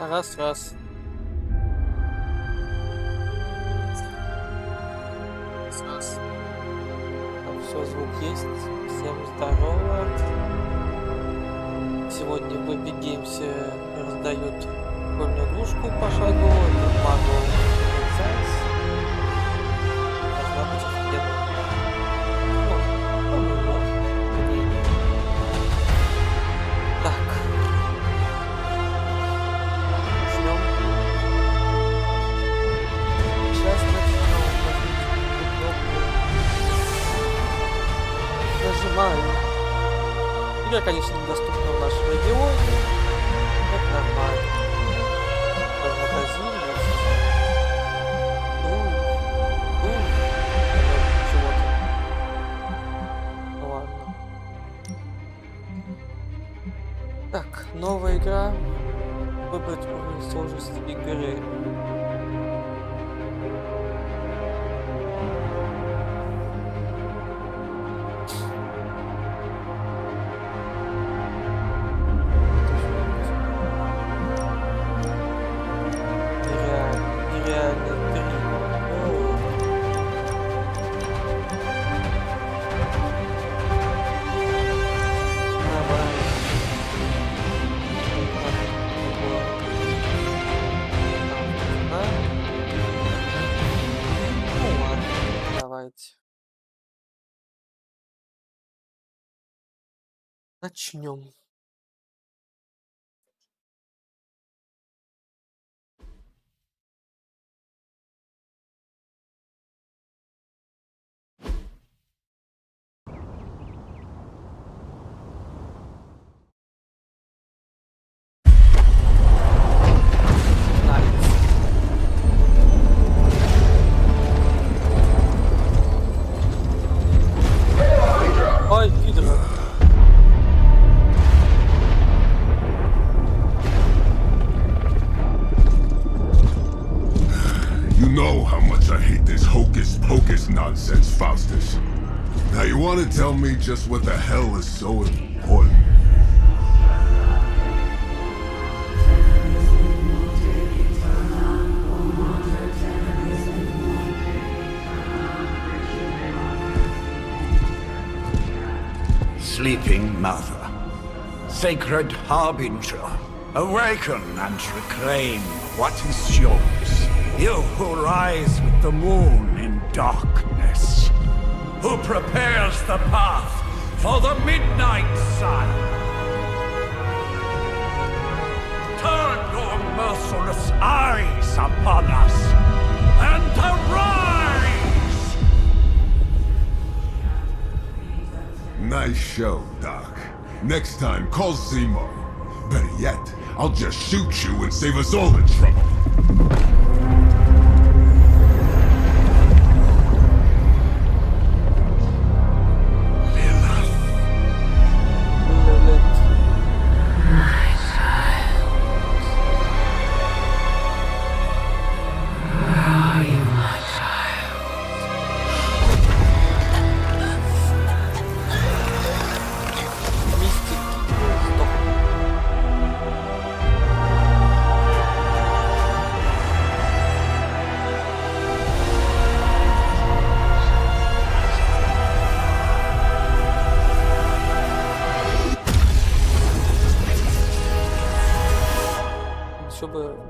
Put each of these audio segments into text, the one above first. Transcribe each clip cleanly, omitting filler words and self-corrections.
Раз. Раз. Там все, звук есть. Всем здорово. Сегодня в Epic Games раздают прикольную игрушку пошаговую. Это могу сказать. Должна быть офигенная. Ну, по-моему, мнение. Так. Ждем. Сейчас начнем. Нажимаю. Игра, конечно, недоступна в нашем регионе. Это нормально. Размагазин. Чего-то. Ну ладно. Так, новая игра. Выбрать уровень сложности игры. Начнем. Ой, пидор. You know how much I hate this hocus-pocus nonsense, Faustus. Now you want to tell me just what the hell is so important? Sleeping Mother, sacred harbinger, awaken and reclaim what is yours. You who rise with the moon in darkness, who prepares the path for the midnight sun. Turn your merciless eyes upon us and arise! Nice show, Doc. Next time, call Zemo. Better yet, I'll just shoot you and save us all the trouble.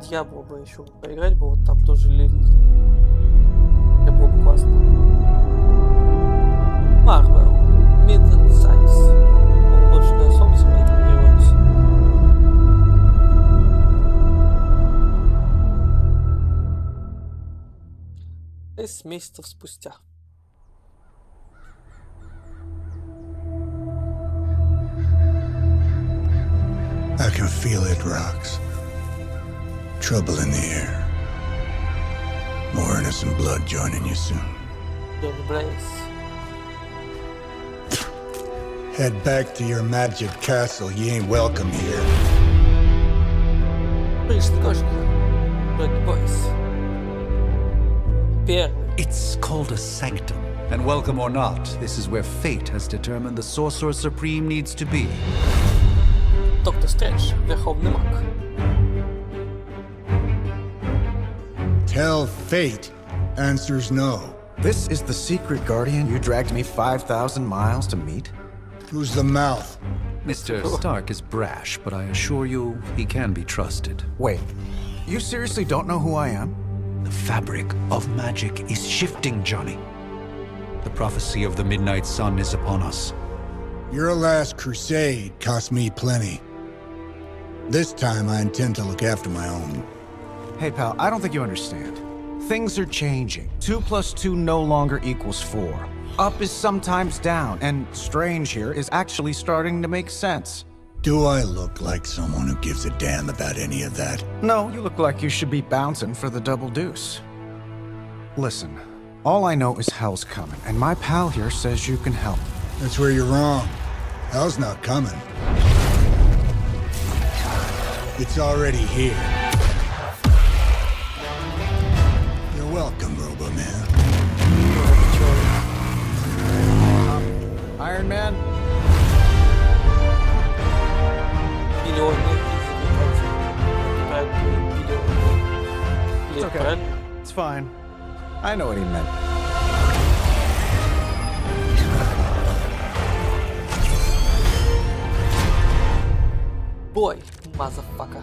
Дьявола бы еще поиграть бы, вот там тоже лилит. Это было бы классно. Marvel. Midnight Size. Полуночное солнце переводится. Шесть месяцев спустя. I can feel it, Rox. Trouble in the air. More innocent blood joining you soon. Bеглецы. Head back to your magic castle. You ain't welcome here. It's called a sanctum. And welcome or not, this is where fate has determined the Sorcerer Supreme needs to be. Доктор Стрэндж, Верховный Маг. Hell fate answers no. This is the secret guardian you dragged me 5,000 miles to meet? Who's the mouth? Mr. Stark is brash, but I assure you, he can be trusted. Wait, you seriously don't know who I am? The fabric of magic is shifting, Johnny. The prophecy of the Midnight Sun is upon us. Your last crusade cost me plenty. This time I intend to look after my own. Hey pal, I don't think you understand. Things are changing. 2 + 2 no longer equals 4. Up is sometimes down, and strange here is actually starting to make sense. Do I look like someone who gives a damn about any of that? No, you look like you should be bouncing for the double deuce. Listen, all I know is hell's coming, and my pal here says you can help. That's where you're wrong. Hell's not coming. It's already here. You're welcome, Robo-Man. Iron Man? It's okay. It's fine. I know what he meant. Boy, motherfucker.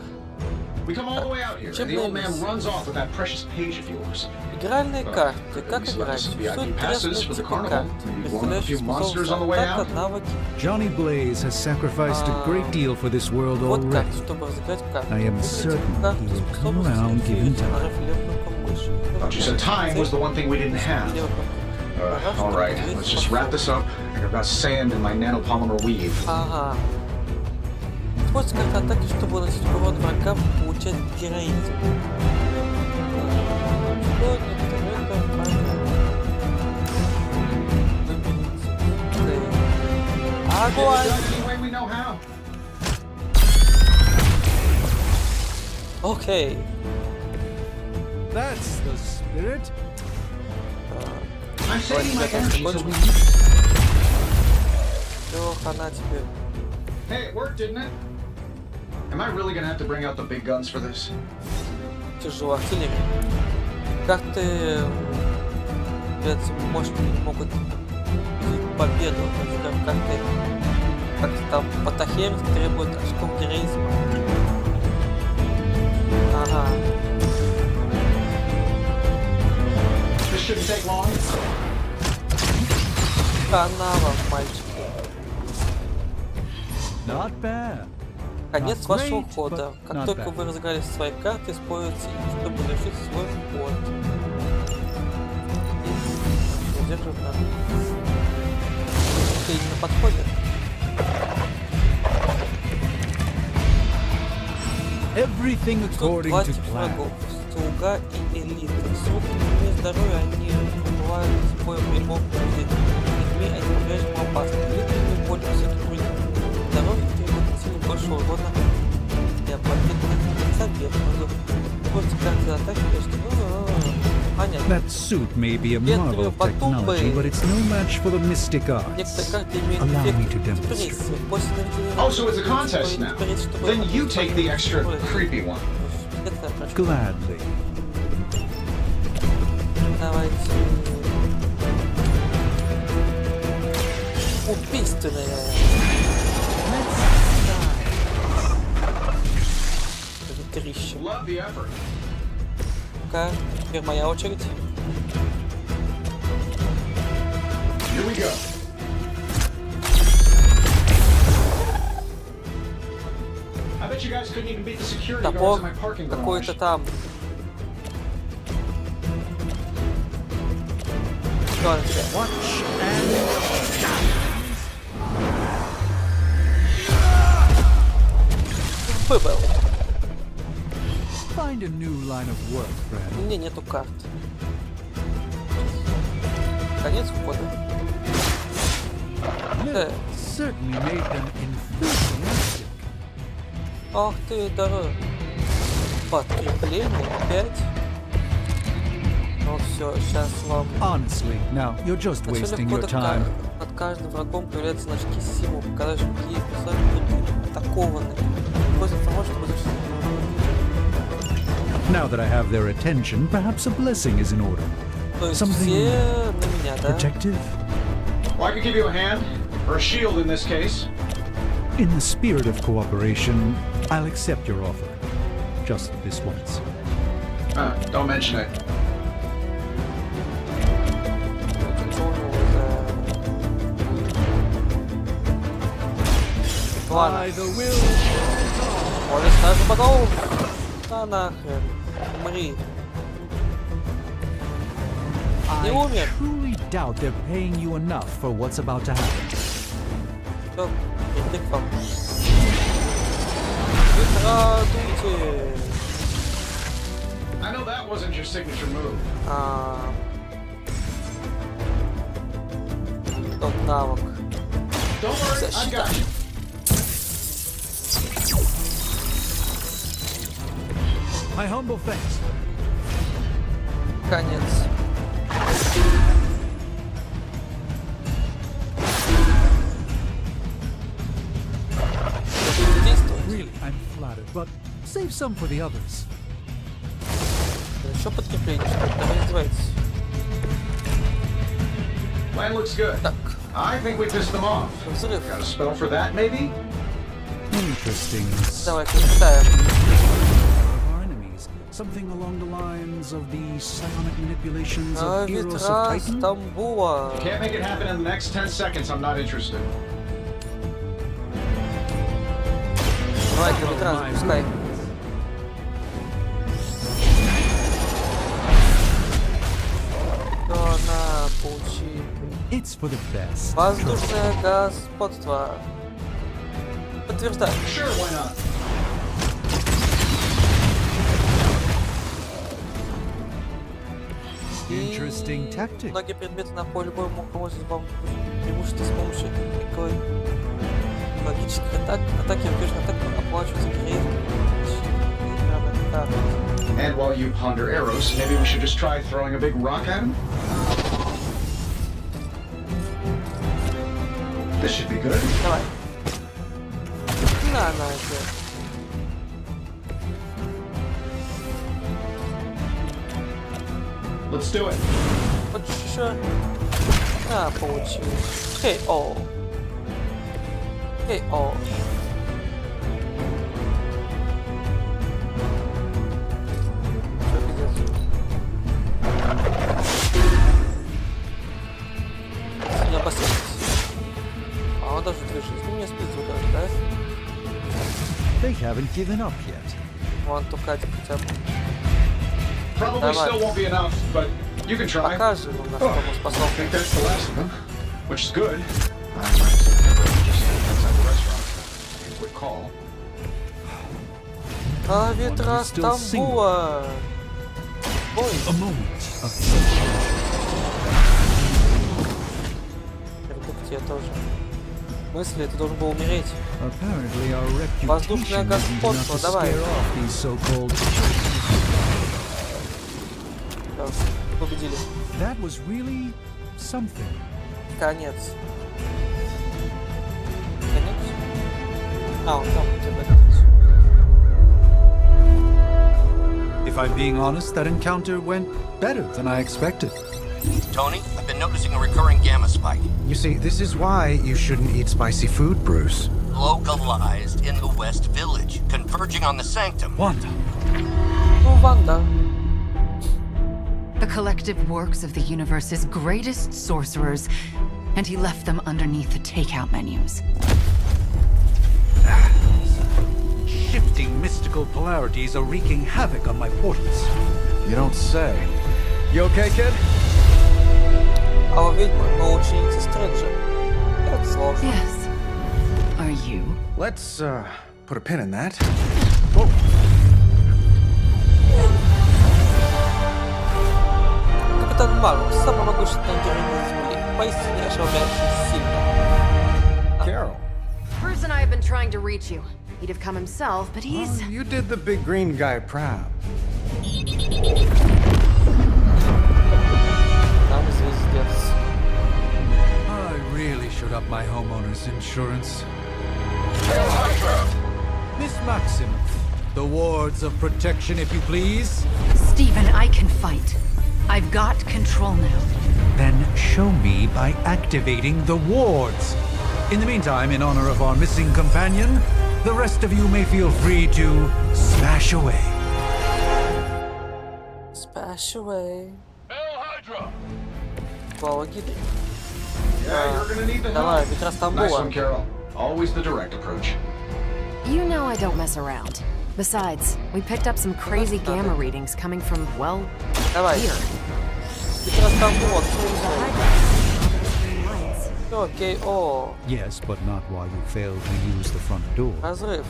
We come all the way out here, and the old man runs off with that precious page of yours. Игральные карты. Как играть? Что интересно типа карт? Представляющие способности, атака, навыки. Johnny Blaze has sacrificed a great deal for this world Вот already. карты, чтобы разыграть карты. I am Выберите certain карту he will come способности around и given time. нажав левую кнопку мыши. Thought you said time was the one thing we didn't have. Левая кнопка. All right, let's just wrap this up. I got sand in my nanopolymer weave. Ага. Используйте карты атаки, чтобы наносить урон врагам и получать героизм. Огонь! Any way we know how. Окей. That's the spirit. I'm saving my energy so we... Всё, хана тебе. Hey, it worked, didn't it? Am I really gonna have to bring out the big guns for this? Тяжело, артиллерия. Карты, может, могут победу, например, карты, как там Потахер требует очков героизма. Ага. This shouldn't take long. Канава, мальчики. Not bad. Конец Not вашего great, хода. but Как not только bad. вы разыграли свои карты, используйте их, чтобы завершить свой ход. Удерживать надо. Ты на подходе. Everything according Два to типа plan. врагов. Слуга и элита. Срок и здоровья они бывают с боем прямого пути. Людьми они по-прежнему опасны. Элита не более высокий уровень. Здоровье требует сильно больше урона. Я победный совет. Просто карты атаки, конечно, понятно. That suit may be a Нет, marvel of потом technology, бы- but it's no match for the mystic arts. Некоторые карты имеют Allow me to эффект demonstrate. депрессии. После наведения Oh, so it's a contest now. Then you take the extra creepy one. Gladly. Давайте. Убийственная. Ветрище. Love the effort. Ну-ка, теперь моя очередь. Here we go. I bet you guys couldn't even beat the security guards Топор in my parking garage. какой-то там. Выбор. Find a new line of work, У friend. меня нету карт. Конец входа. That certainly made them enthusiastic. Ах ты, дорога. Подкрепление опять. Ну все, сейчас вам. Honestly, now you're just wasting your time. Над каждым врагом появляются значки символ, показывающие, какие персонажи будут атакованы. Используй информацию, чтобы защитить. Now that I have their attention, perhaps a blessing is in order. То есть Something все на меня, да? protective? Well, I could give you a hand, or a shield in this case. In the spirit of cooperation, I'll accept your offer. Just this once. Don't mention it. Ладно. Полис даже подал. Да нахрен. Умри. Не I умер. truly doubt they're paying you enough for what's about to happen. Всё, иди к вам. Быстро дуйте. I know that wasn't your signature move. Тот навык. Don't worry, I Защита. got you. My humble thanks. Конец. Действует. Really, I'm flattered, but save some for the others. Еще подкрепление, что ли? Давай издевайтесь. Plan looks good. Так, I think we pissed them off. взрыв. Got a spell for that, maybe? Interesting. Давай-ка читаем. Of our enemies, something along the lines of the psionic manipulations of Eros of Ветра Titan. Стамбула. Can't make it happen in the next 10 seconds. I'm not interested. Давай-ка ветра запускай. Что на получи? It's for the best. Воздушное господство. Подтверждаю. Sure, why not? Interesting tactic. Многие предметы на поле боя могут помочь вам преимущество с помощью логических атак. Атаки успешно атак оплачиваются кредитом. And while you ponder arrows, maybe we should just try throwing a big rock at him? This should be good. Давай. На это. Let's do it. Хочешь еще? На, получи. Хей-о. Хей-о. Что пиздец? Не обостритесь. А он даже 2 жизни мне спит даже, да? They haven't given up yet. Вон только один хотя бы. Probably Давай. still won't be enough, but you can try. Покажи нам, на что мы I способны. think that's the last of them, which is good. I might just outside the restaurant. Quick call. А ветра Still Стамбула. Ой, A moment of тебе тоже. В смысле, ты должен был умереть. apparently our Воздушное reputation isn't enough господство, to давай. scare off these so-called. Так, победили. That was really something. Конец. Конец? А, он там у тебя конец. If I'm being honest, that encounter went better than I expected. Tony, I've been noticing a recurring gamma spike, You see, this is why you shouldn't eat spicy food, Bruce. localized in the West Village, converging on the Sanctum. Wanda. Ну, Ванда. The collective works of the universe's greatest sorcerers, and he left them underneath the takeout menus. Shifting mystical polarities are wreaking havoc on my portals. You don't say. You okay, kid? А у ведьмы, но ученица Стрэнджа. Это сложно. Yes. Are you? Let's, put a pin in that. Капитан Марвел, самый могущественный герой на Земле. Поистине ошеломляюще сильно. Carol. Bruce and I have been trying to reach you. He'd have come himself, but he's... You did the big green guy proud. Там звездец. I really should up my homeowner's insurance. Miss Maximoff, The wards of protection, if you please. Stephen, I can fight. I've got control now. Then show me by activating the wards. In the meantime, in honor of our missing companion, the rest of you may feel free to smash away. Smash away. Hail Hydra! Слава Гидре. Yeah, you're gonna need the Давай, help. ветра Nice Стамбула. one, Carol. Always the direct approach. You know I don't mess around. Besides, we picked up some crazy gamma readings coming from, well, Давай. here. Ветра Стамбула. Lines. Окей, о, Yes, but not while you fail to use the front door. разрыв.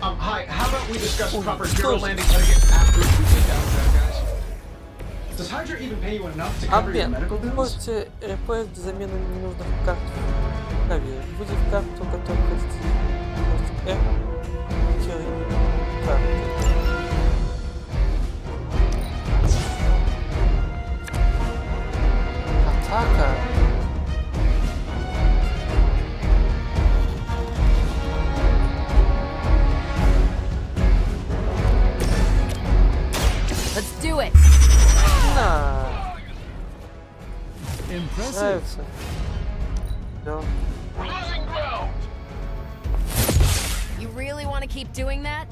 Hi, how about we discuss Ooh, proper hero close. landing etiquette after we take down the bad guys? Does Hydra even pay you enough to cover your Обмен. medical Вы bills? можете реплеить для замены ненужных карт. Проверь. Вводив карту, которую хотите. F. Карты. Атака. Let's do it! На. Impressive. Нравится. Да. You really want to keep doing that?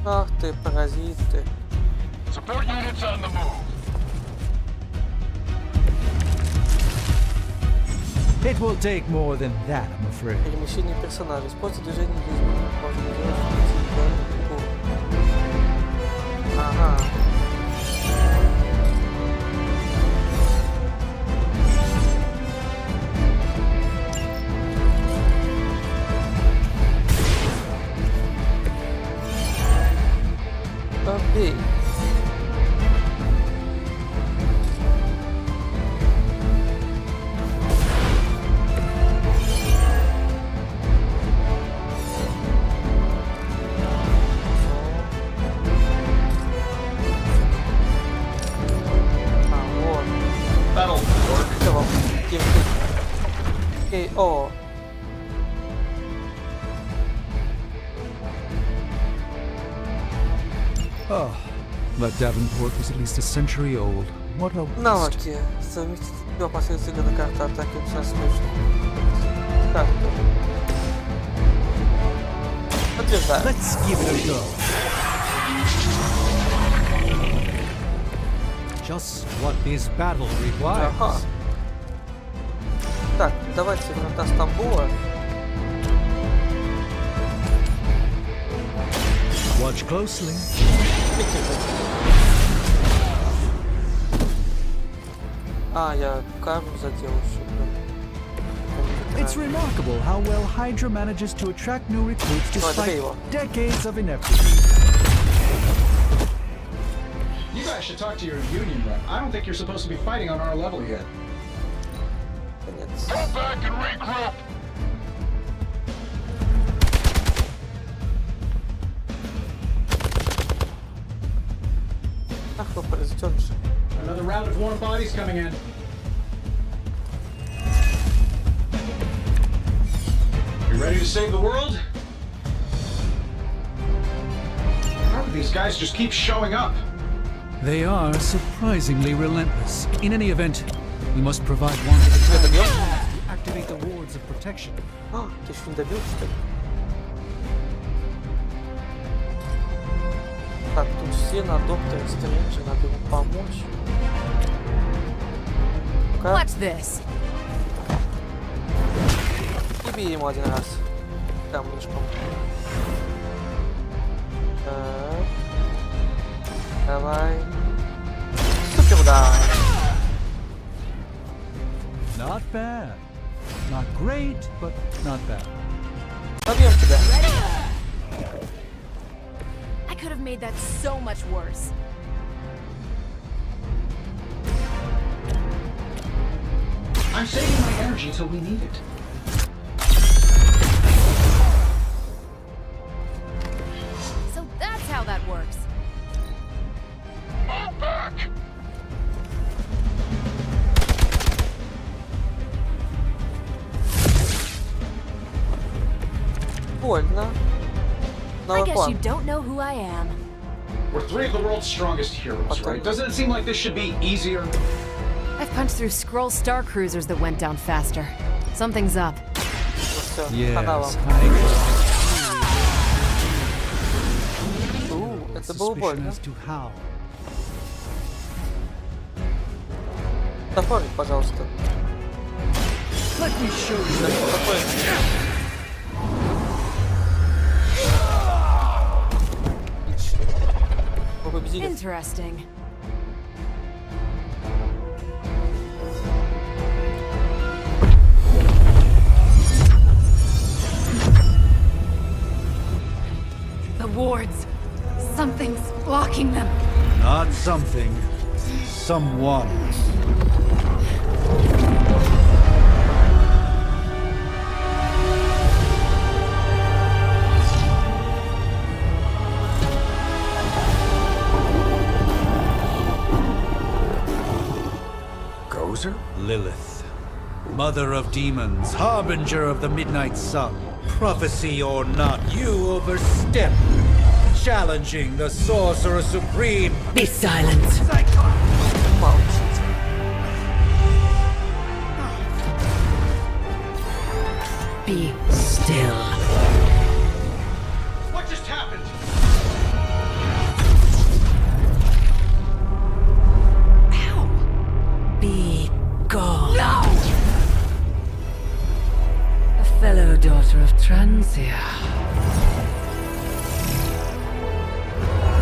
Ах ты, паразиты. Support units on the move. It will take more than that, I'm afraid. Перемещение персонажа. Используйте движение для изменения. Можно делать Ага. Побей. Вот. That'll work. Все вам. Окей, о. Oh, but Davenport was at least a century old. What a waste. Навыки. Совместить два последствия на карты атаки со случаем. Карту. Подтверждаю. Let's give it a go. Just what this battle requires. Ага. Так, давайте врата Стамбула. Watch closely. А, я карму задел еще. It's remarkable how well Hydra manages to attract new recruits despite его. decades of ineptitude. You guys should talk to your union rep. I don't think you're supposed to be fighting on our level yet. Конец. Go back and regroup. Ах, вы произойдёныши. Another round of warm bodies coming in. You ready to save the world? How do these guys just keep showing up? They are surprisingly relentless. In any event, we must provide one at a Это time бьём? to activate the wards of protection. А, ты еще не добил, что ли? Так, тут все на докторе Стрэнджа, надо ему помочь. Ну-ка, Watch this! и бей ему один раз. Камешком. Так. Давай. Супер удар. Not bad. Not great, but not bad. Побьем тебя. I could have made that so much worse. I'm saving my energy till we need it. So that's how that works. Move back. Прикольно. I Новый guess план. you don't know who I am. We're three of the world's strongest heroes, right? Doesn't it seem like this should be easier? I've punched through Skrull star cruisers that went down faster. Something's up. Всё, Yes, хана вам. I Это было suspicion больно. as to how. Топорик, пожалуйста. Let me show you. Топорик. Вы победили. Interesting. The wards. Something's blocking them. Not something. Someone. Gozer? Lilith. Mother of demons, harbinger of the midnight sun. Prophecy or not, you overstep. Challenging the sorcerer supreme. Be silent. Молчите. Be still. What just happened? Be gone. No! A fellow daughter of Transia.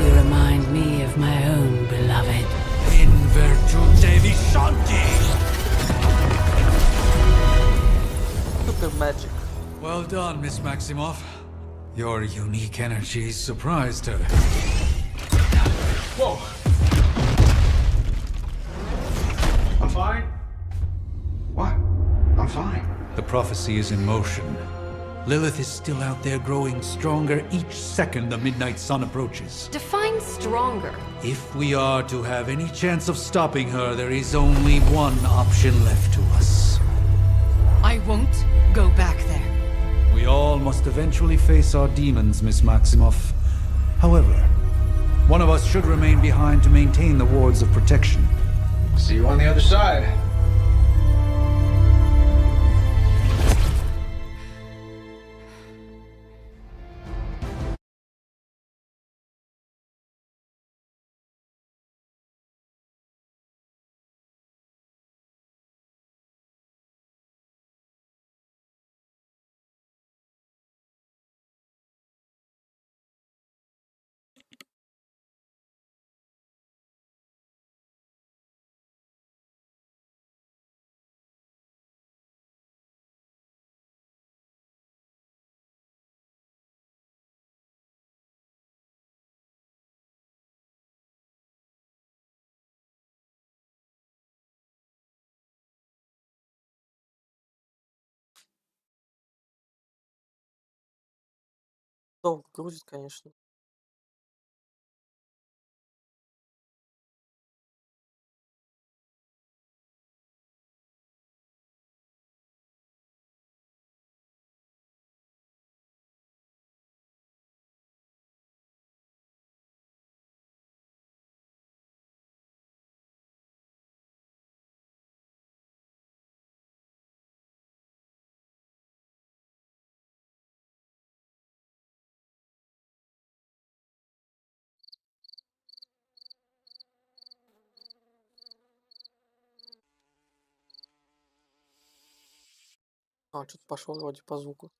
You remind me of my own beloved. In virtute vishanti. Super magic. Well done, Miss Maximoff. Your unique energies surprised her. Whoa! I'm fine. What? I'm fine. The prophecy is in motion. Lilith is still out there growing stronger each second the midnight sun approaches. Define stronger. If we are to have any chance of stopping her, there is only one option left to us. I won't go back there. We all must eventually face our demons, Miss Maximoff. However, one of us should remain behind to maintain the wards of protection. See you on the other side. Долго грузит, конечно. А, что-то пошел вроде по звуку.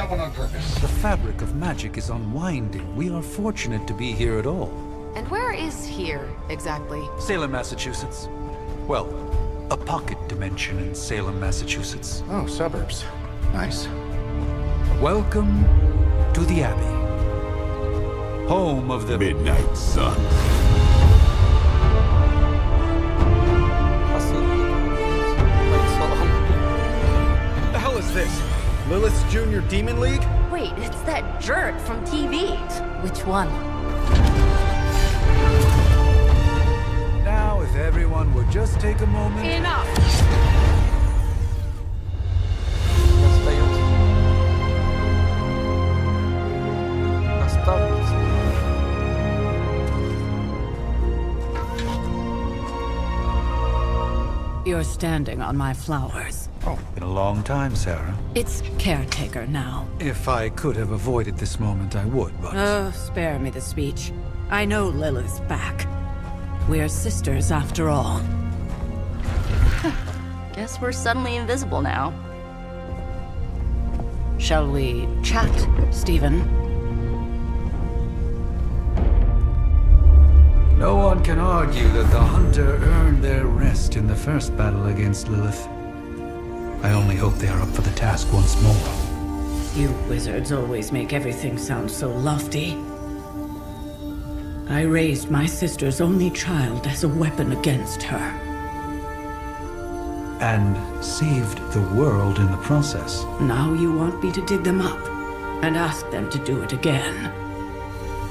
happen on purpose. The fabric of magic is unwinding. We are fortunate to be here at all. And where is here, exactly? Salem, Massachusetts. Well, a pocket dimension in Salem, Massachusetts. Oh, suburbs. Nice. Welcome to the Abbey. Home of the Midnight Sun. The hell is this? Lilith's Junior Demon League? Wait, it's that jerk from TV. Which one? Now, if everyone would just take a moment. Enough! You're standing on my flowers. Oh, been a long time, Sarah. It's caretaker now. If I could have avoided this moment, I would, but... Oh, spare me the speech. I know Lilith's back. We're sisters after all. Guess we're suddenly invisible now. Shall we chat, Stephen? No one can argue that the hunter earned their rest in the first battle against Lilith. I only hope they are up for the task once more. You wizards always make everything sound so lofty. I raised my sister's only child as a weapon against her. And saved the world in the process. Now you want me to dig them up and ask them to do it again.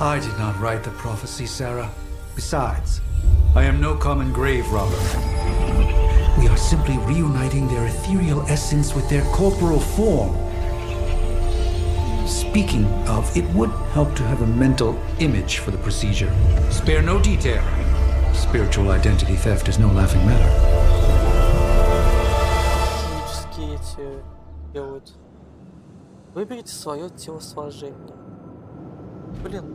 I did not write the prophecy, Sarah. Besides, I am no common grave robber. We are simply reuniting their ethereal essence with their corporal form. Speaking of, it would help to have a mental image for the procedure. Spare no detail. Spiritual identity theft is no laughing matter. Химические эти делают. Выберите свое телосложение. Блин.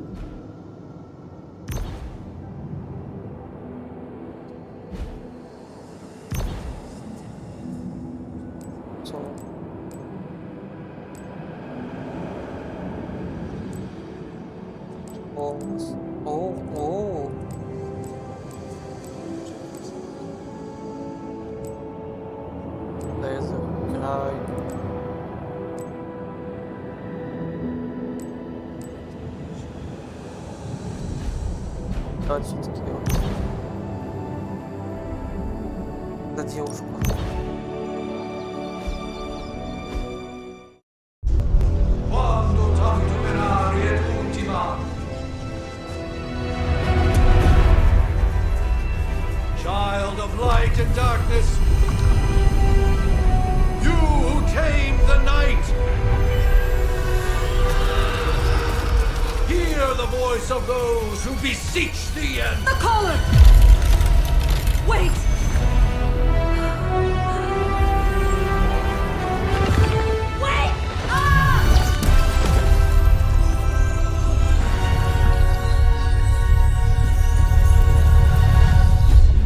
О. Край. Давайте все-таки за девушку. Child of light and darkness, you who tame the night, hear the voice of those who beseech thee and... The collar! Wait! Wait! Ah!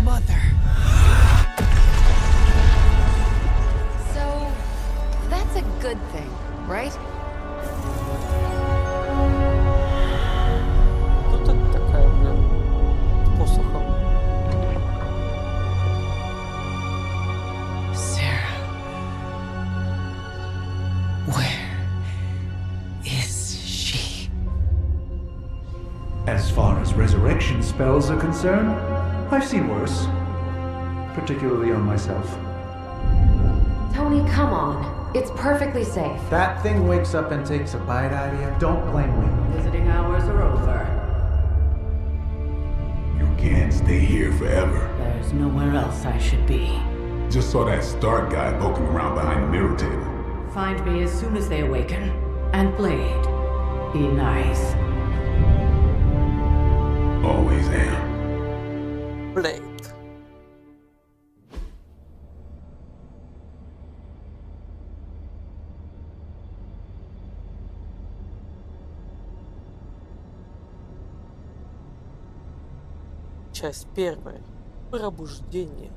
Mother. So, that's a good thing, right? Тут это такая, блин, с посохом. Sarah. Where is she? As far as resurrection spells are concerned, I've seen worse. Particularly on myself. Tony, come on. It's perfectly safe. That thing wakes up and takes a bite out of you. Don't blame me. Visiting hours are over. You can't stay here forever. There's nowhere else I should be. Just saw that Stark guy poking around behind the mirror table. Find me as soon as they awaken. And Blade, be nice. Always am. Блейд. Часть первая. Пробуждение.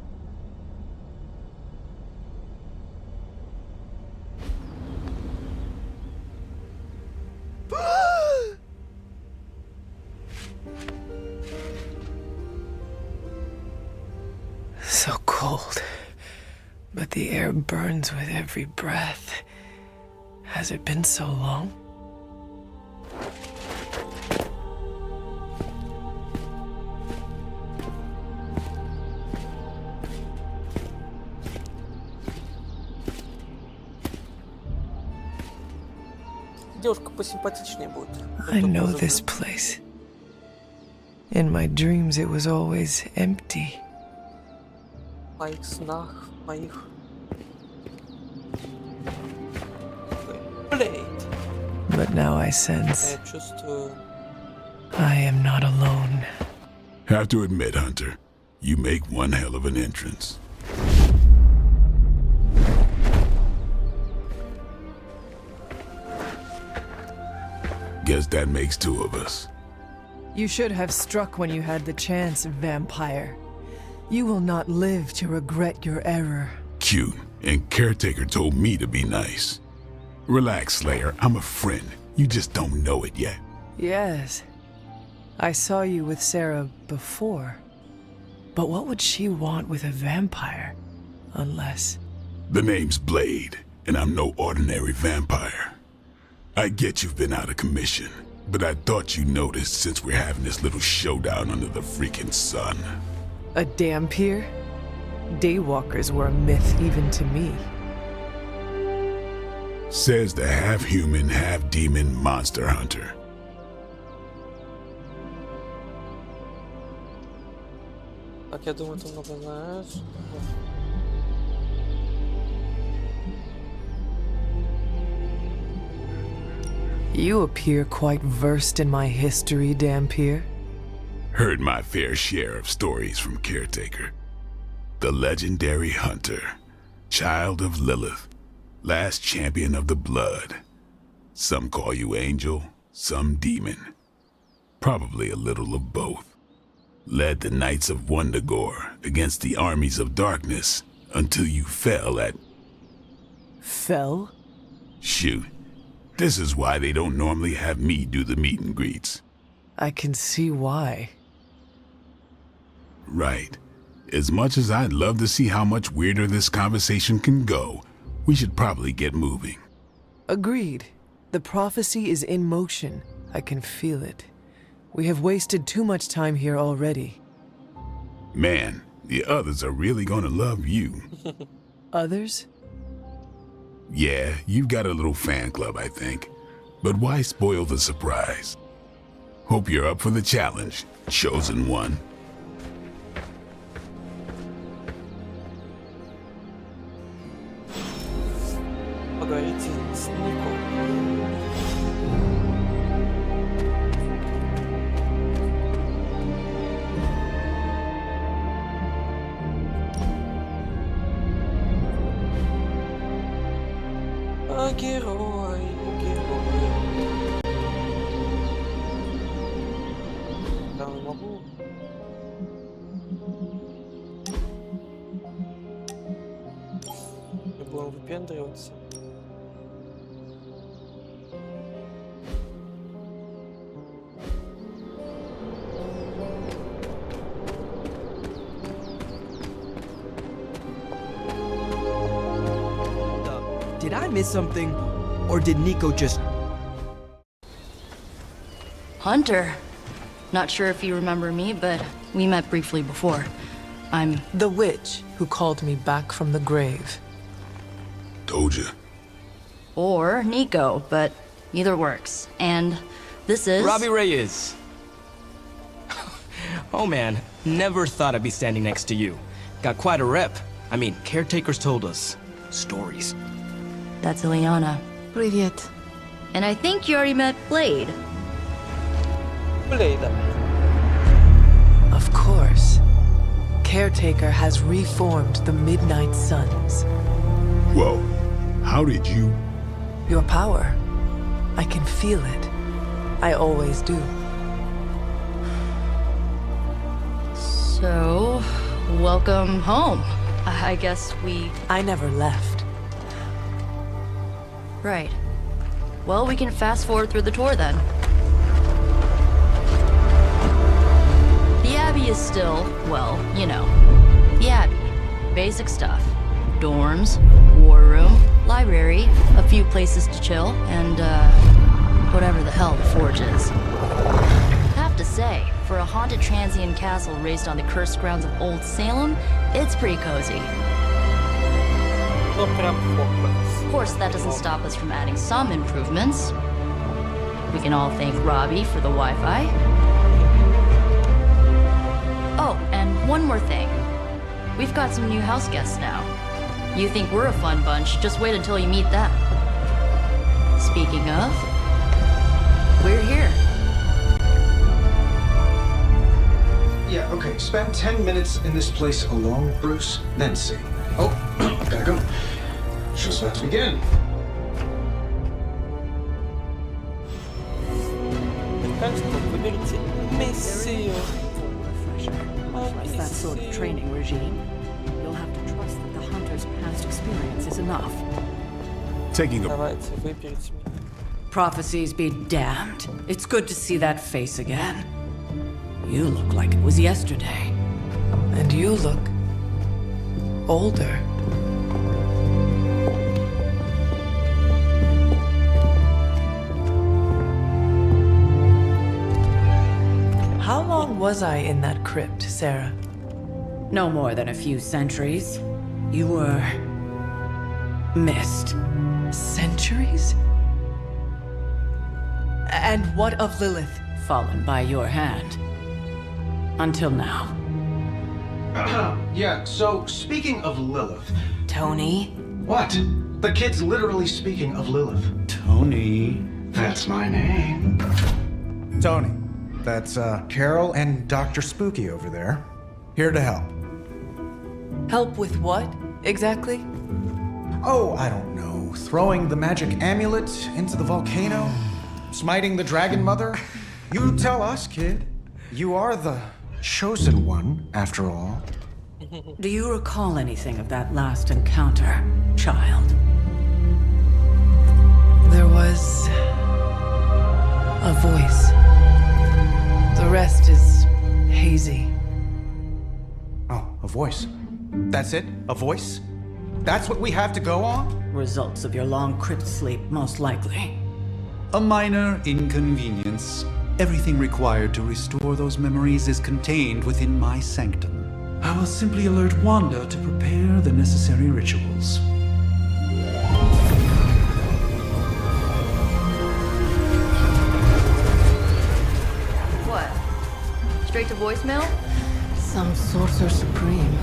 So cold, but the air burns with every breath. Has it been so long? Девушка посимпатичнее будет. I know this place. In my dreams, it was always empty. В моих снах, в моих... Блейд. But now I sense Я чувствую... I am not alone. Have to admit, Hunter, you make one hell of an entrance. Guess that makes two of us. You should have struck when you had the chance, vampire. You will not live to regret your error. Cute, and Caretaker told me to be nice. Relax, Slayer, I'm a friend. You just don't know it yet. Yes. I saw you with Sarah before. But what would she want with a vampire? Unless... The name's Blade, and I'm no ordinary vampire. I get you've been out of commission, but I thought you noticed since we're having this little showdown under the freaking sun. A dampier? Daywalkers were a myth even to me. Says the half-human, half-demon monster hunter. Так, я думаю, ты много знаешь. You appear quite versed in my history, Dampier. Heard my fair share of stories from Caretaker. The legendary hunter, child of Lilith, last champion of the blood. Some call you angel, some demon. Probably a little of both. Led the Knights of Wundagore against the armies of darkness until you fell at... Fell? Shoot. This is why they don't normally have me do the meet and greets. I can see why. Right. As much as I'd love to see how much weirder this conversation can go, we should probably get moving. Agreed. The prophecy is in motion. I can feel it. We have wasted too much time here already. Man, the others are really gonna love you. Others? Yeah, you've got a little fan club, I think. But why spoil the surprise? Hope you're up for the challenge, chosen one. Поговорите с Нико. Герой, герой. Да, не могу. Не будем выпендриваться. Did I miss something, or did Nico just... Hunter. Not sure if you remember me, but we met briefly before. I'm... The witch who called me back from the grave. Told ya. Or Nico, but either works. And this is... Robbie Reyes. Oh man, never thought I'd be standing next to you. Got quite a rep. I mean, caretakers told us stories. That's Ileana. Привет. And I think you already met Blade. Blade. Of course. Caretaker has reformed the Midnight Suns. Whoa, how did you... Your power. I can feel it. I always do. So, welcome home. I guess we... I never left. Right. Well, we can fast forward through the tour then. is still, well, you know, the Abbey. Basic stuff. Dorms, war room, library, a few places to chill, and, whatever the hell the Forge is. Have to say, for a haunted transient castle raised on the cursed grounds of Old Salem, it's pretty cozy. Of course, that doesn't stop us from adding some improvements. We can all thank Robbie for the Wi-Fi. Oh, and one more thing. We've got some new house guests now. You think we're a fun bunch, just wait until you meet them. Speaking of, we're here. Yeah, okay. Spend 10 minutes in this place alone, Bruce, then see. Oh, gotta go. Show's about to begin. Выберите миссию. Trust that sort of training regime. You'll have to trust that the hunter's past experience is enough. Taking a... Давайте, выберите меня. Prophecies be damned. It's good to see that face again. You look like it was yesterday. And you look older. How long was I in that crypt, Sarah? No more than a few centuries. You were missed. Centuries? And what of Lilith? Fallen by your hand. Until now. Yeah, so speaking of Lilith... Tony? What? The kid's literally speaking of Lilith. Tony. That's my name. Tony. That's, Carol and Dr. Spooky over there. Here to help. Help with what, exactly? Oh, I don't know. Throwing the magic amulet into the volcano? Smiting the dragon mother? You tell us, kid. You are the chosen one, after all. Do you recall anything of that last encounter, child? There was a voice. The rest is hazy. Oh, a voice. That's it? A voice? That's what we have to go on? Results of your long crypt sleep, most likely. A minor inconvenience. Everything required to restore those memories is contained within my sanctum. I will simply alert Wanda to prepare the necessary rituals. What? Straight to voicemail? Some sorcerer supreme.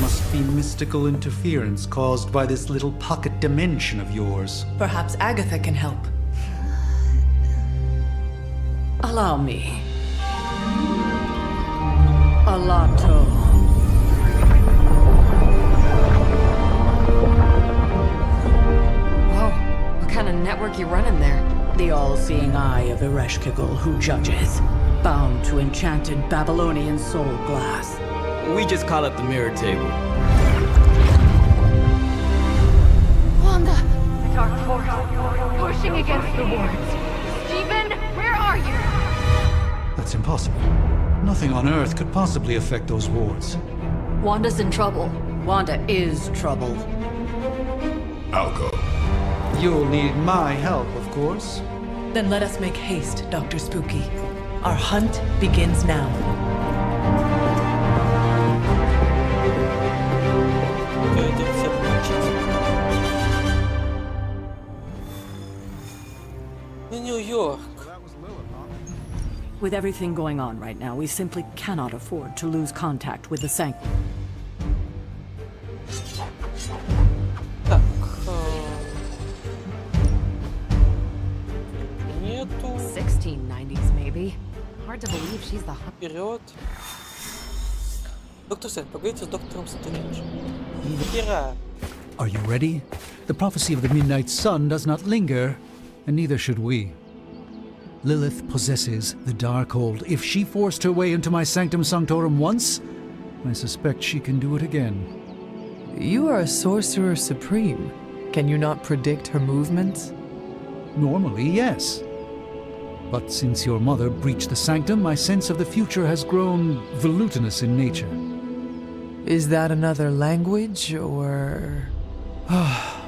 Must be mystical interference caused by this little pocket dimension of yours. Perhaps Agatha can help. Allow me. Alato. Whoa, what kind of network you running there? The all-seeing eye of Ereshkigal who judges, bound to enchanted Babylonian soul glass. We just call it the mirror table. Wanda! Dark force, pushing against the wards. Stephen, where are you? That's impossible. Nothing on Earth could possibly affect those wards. Wanda's in trouble. Wanda is trouble. I'll go. You'll need my help, of course. Then let us make haste, Dr. Spooky. Our hunt begins now. New York. With everything going on right now, we simply cannot afford to lose contact with the sanctum. Так, нету. 1690s, maybe. Hard to believe she's the Вперед. Доктор Сэн, поговорите с доктором Стрэнджем. Вперед. Are you ready? The prophecy of the Midnight Sun does not linger, and neither should we. Lilith possesses the Darkhold. If she forced her way into my Sanctum Sanctorum once, I suspect she can do it again. You are a sorcerer supreme. Can you not predict her movements? Normally, yes. But since your mother breached the sanctum, my sense of the future has grown volutinous in nature. Is that another language, or...?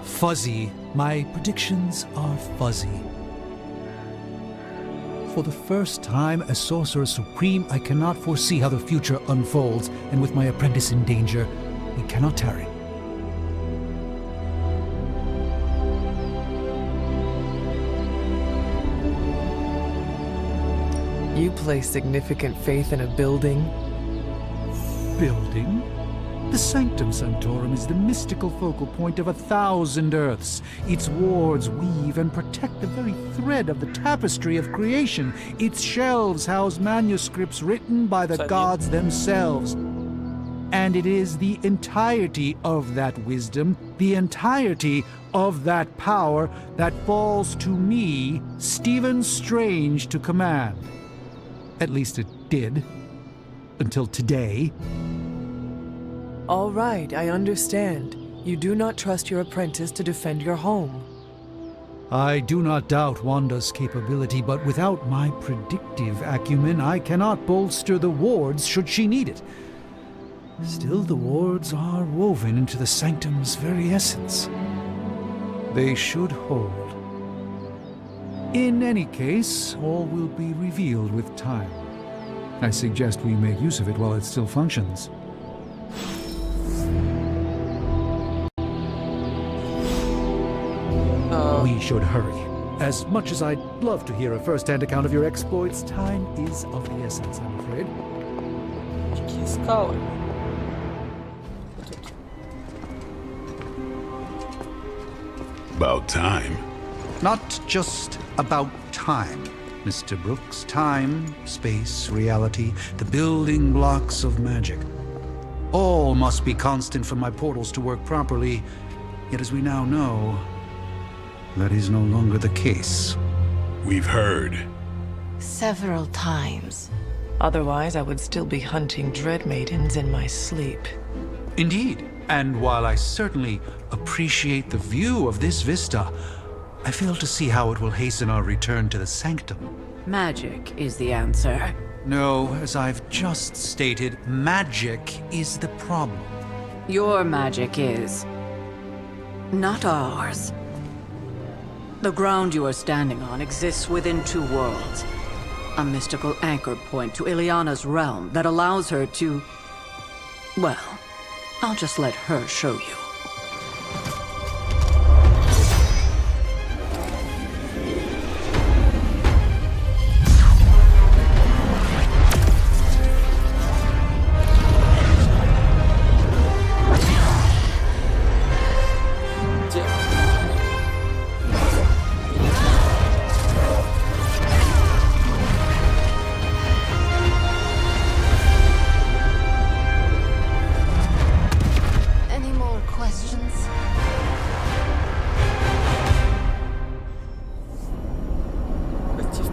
Fuzzy. My predictions are fuzzy. For the first time as Sorcerer Supreme, I cannot foresee how the future unfolds, and with my apprentice in danger, we cannot tarry. You place significant faith in a building? Building? The Sanctum Sanctorum is the mystical focal point of 1,000 Earths. Its wards weave and protect the very thread of the tapestry of creation. Its shelves house manuscripts written by the gods themselves. And it is the entirety of that wisdom, the entirety of that power, that falls to me, Stephen Strange, to command. At least it did. Until today. All right, I understand. You do not trust your apprentice to defend your home. I do not doubt Wanda's capability, but without my predictive acumen, I cannot bolster the wards should she need it. Still, the wards are woven into the sanctum's very essence. They should hold. In any case, all will be revealed with time. I suggest we make use of it while it still functions. We should hurry. As much as I'd love to hear a first-hand account of your exploits, time is of the essence, I'm afraid. Какие скалы? About time. Not just about time, Mr. Brooks. Time, space, reality, the building blocks of magic. All must be constant for my portals to work properly. Yet as we now know, that is no longer the case. We've heard. Several times. Otherwise, I would still be hunting Dread Maidens in my sleep. Indeed. And while I certainly appreciate the view of this vista, I fail to see how it will hasten our return to the sanctum. Magic is the answer. No, as I've just stated, magic is the problem. Your magic is not ours. The ground you are standing on exists within two worlds. A mystical anchor point to Ileana's realm that allows her to... Well, I'll just let her show you.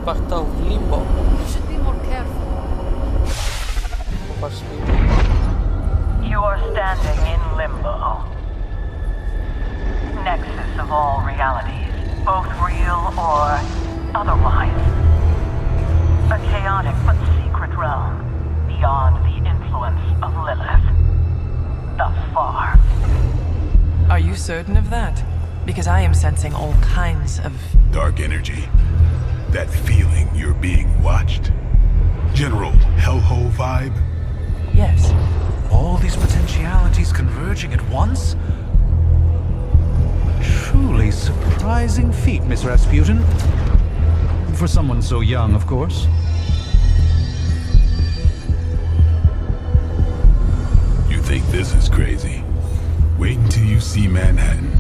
Портал в Лимбо. You are standing in limbo. Nexus of all realities, both real or otherwise. A chaotic but secret realm, beyond the influence of Lilith. Thus far. Are you certain of that? Because I am sensing all kinds of... dark energy. That feeling you're being watched. General hellhole vibe? Yes. All these potentialities converging at once? Truly surprising feat, Miss Rasputin. For someone so young, of course. You think this is crazy? Wait until you see Manhattan.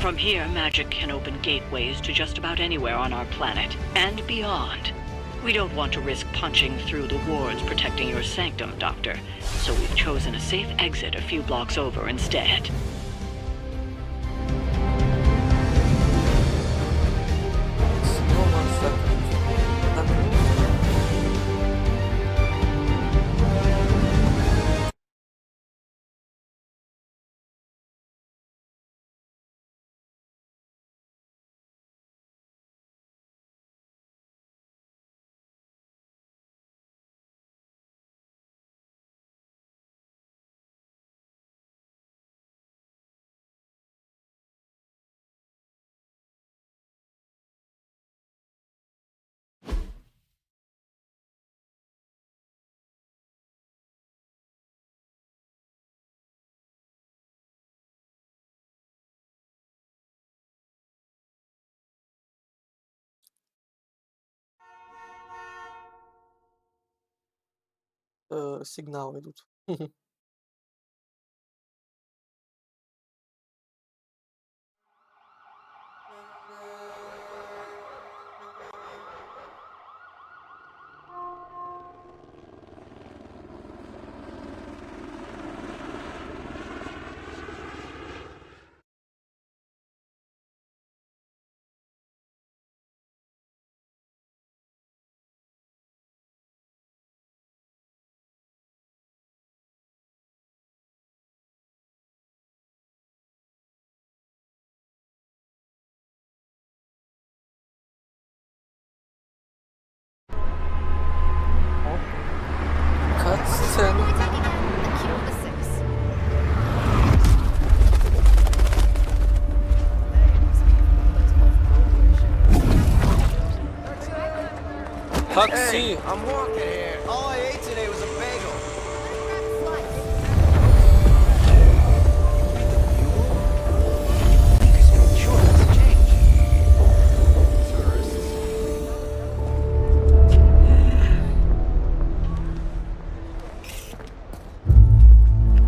From here, magic can open gateways to just about anywhere on our planet, and beyond. We don't want to risk punching through the wards protecting your sanctum, Doctor, so we've chosen a safe exit a few blocks over instead. сигналы идут. Кат-сцена. Такси. I'm walking here. All I ate today was a bagel.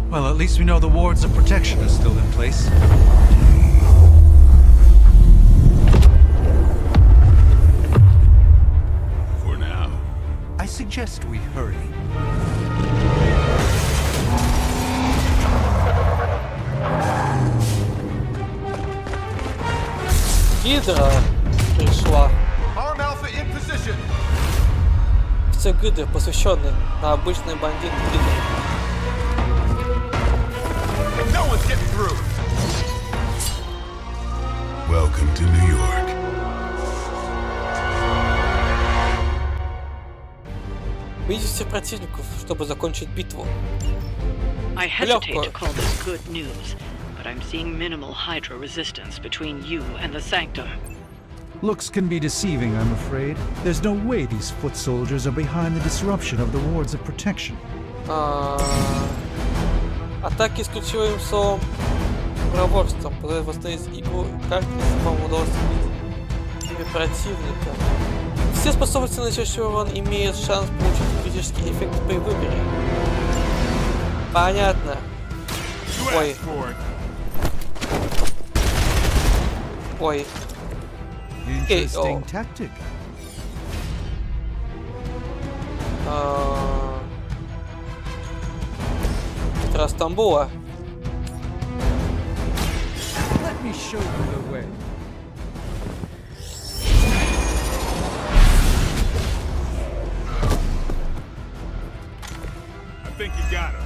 Well, at least we know the wards of protection are still in place. For now. I suggest we hurry. Гидра пришла. Arm Alpha in position. Все Гидры, посвященные на обычный бандит Гидры. No one's getting through. Welcome to New York. Видите всех противников, чтобы закончить битву. I hesitate to call this good news, but I'm seeing minimal Hydra resistance between you and the Sanctum. Looks can be deceiving, I'm afraid. There's no way these foot soldiers are behind the disruption of the wards of protection. Атаки с ключевым словом проворством позволяют восстановить игру, как вам удалось убить имя противника. Все способности, наносящие урон, имеют шанс получить критический эффект при выборе. Понятно. Ой. Ой. Interesting tactic. Петра Стамбула. Let me show you the way. I think you got him.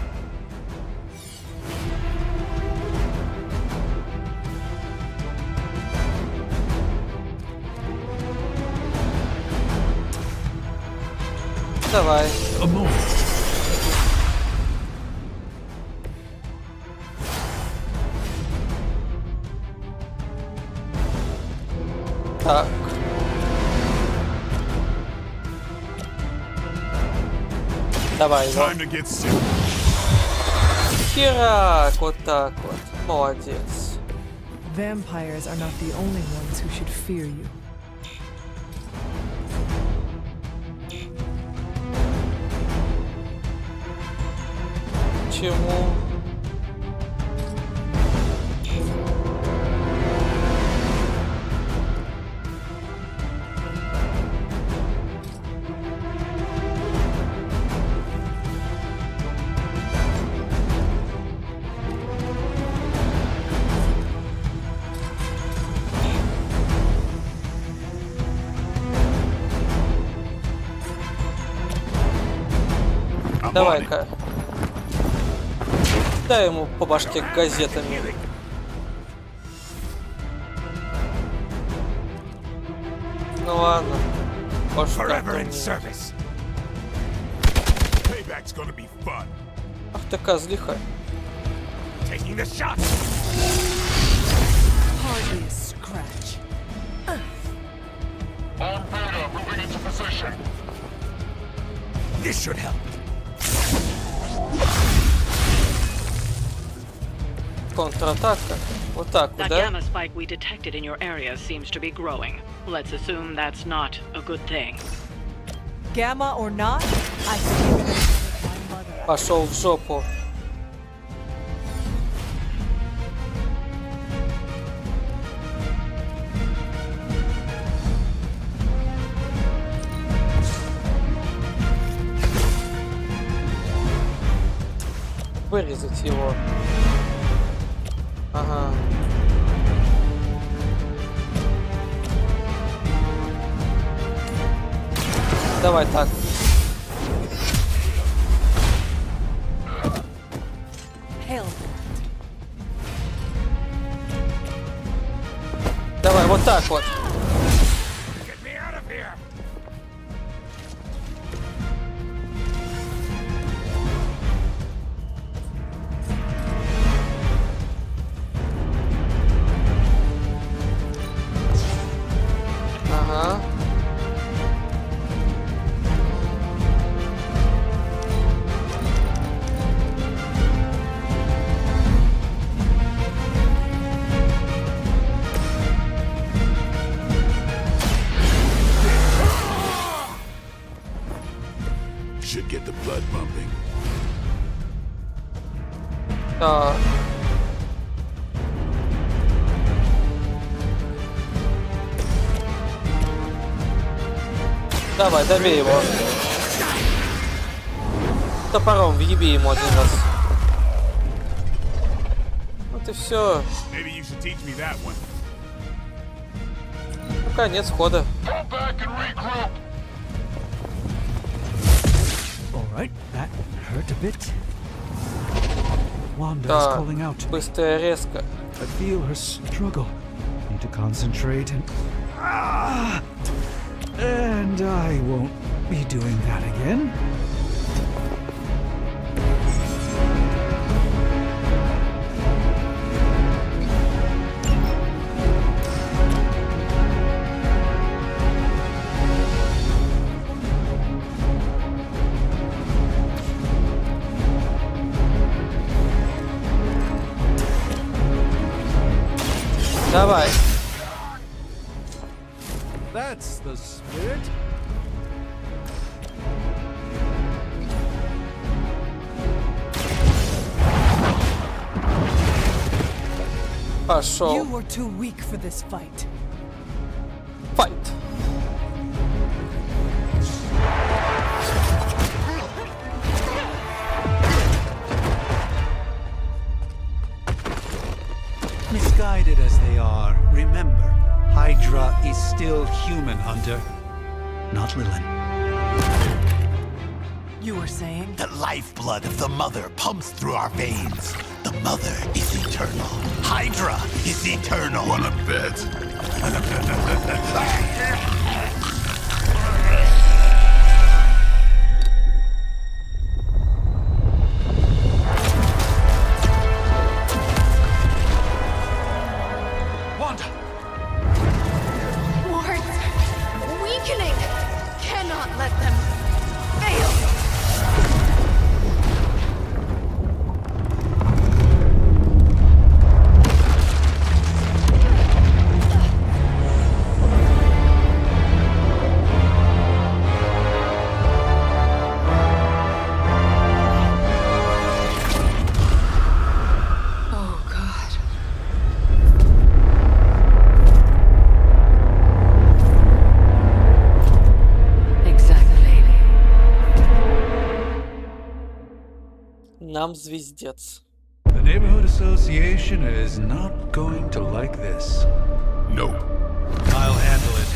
Давай. Так. Давай его. Херак, вот так вот. Молодец. Vampires are not the only ones who should fear you. Чему? Давай-ка. Дай ему по башке газетами. Ну ладно. Ах ты козлиха. Hardly a scratch. This should help. Контратака. Вот так вот, That да? gamma spike we detected in your area seems to be growing. Let's assume that's not a good thing. Gamma or not, I think you're gonna get my Пошел в жопу. Вырезать его. Ага. Давай так. Давай вот так вот. Ага. Should get the blood pumping. Так. Давай, добей его. Топором въеби ему один раз. Вот и все. Ну, конец хода. Alright, that hurt a bit. Wanda is Так, calling out. быстро, резко. I feel her struggle. Need to concentrate and... And I won't be doing that again. Давай. That's the spirit. Пошел. You were too weak for this fight. Fight. Misguided as they are, remember, Hydra is still human, Hunter. Not Lilin. You were saying? The lifeblood of the mother pumps through our veins. The mother is eternal. Hydra is eternal. Wanna bet? Wanda! Wards! Weakening! Cannot let them fail! Oh, God. Exactly. Нам звездец. The Neighborhood Association is not going to like this. Nope. I'll handle it.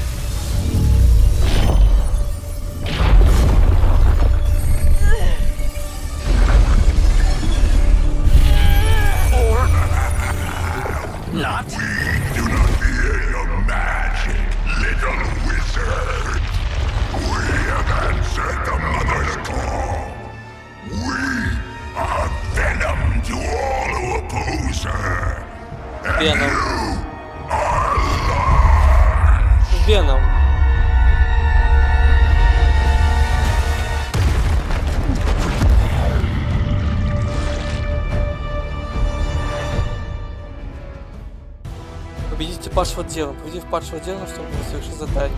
Not. We do not fear your magic, little wizard. We have answered the mother's call. We are venom to all who oppose her. And Venom. you are lost. Веном. Победите падшего демона. Победив падшего демона, чтобы совершить задание.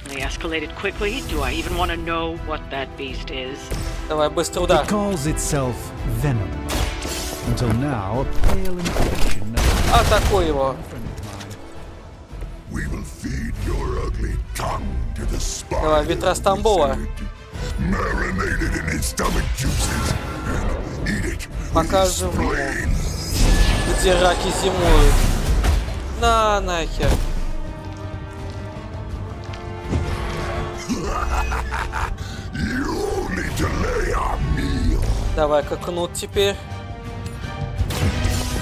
certainly escalated quickly. Do I even want to know what that beast is? Давай, быстрый удар. It calls itself Venom. Until now, a pale imitation of Атакуй его. We will feed your ugly tongue to the Давай, spine. ветра Стамбула. Marinated in its stomach juices and eat it. Покажем ему, где раки зимуют. На нахер. You only delay our meal. Давай-ка кнут теперь.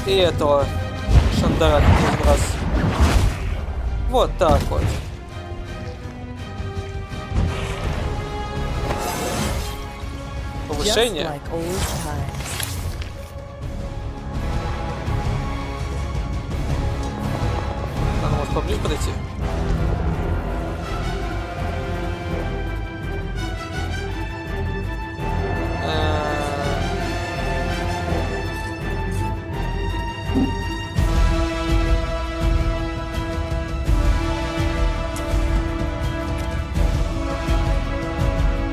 И этого шандара один раз. Вот так вот. Повышение. Надо, может, поближе подойти.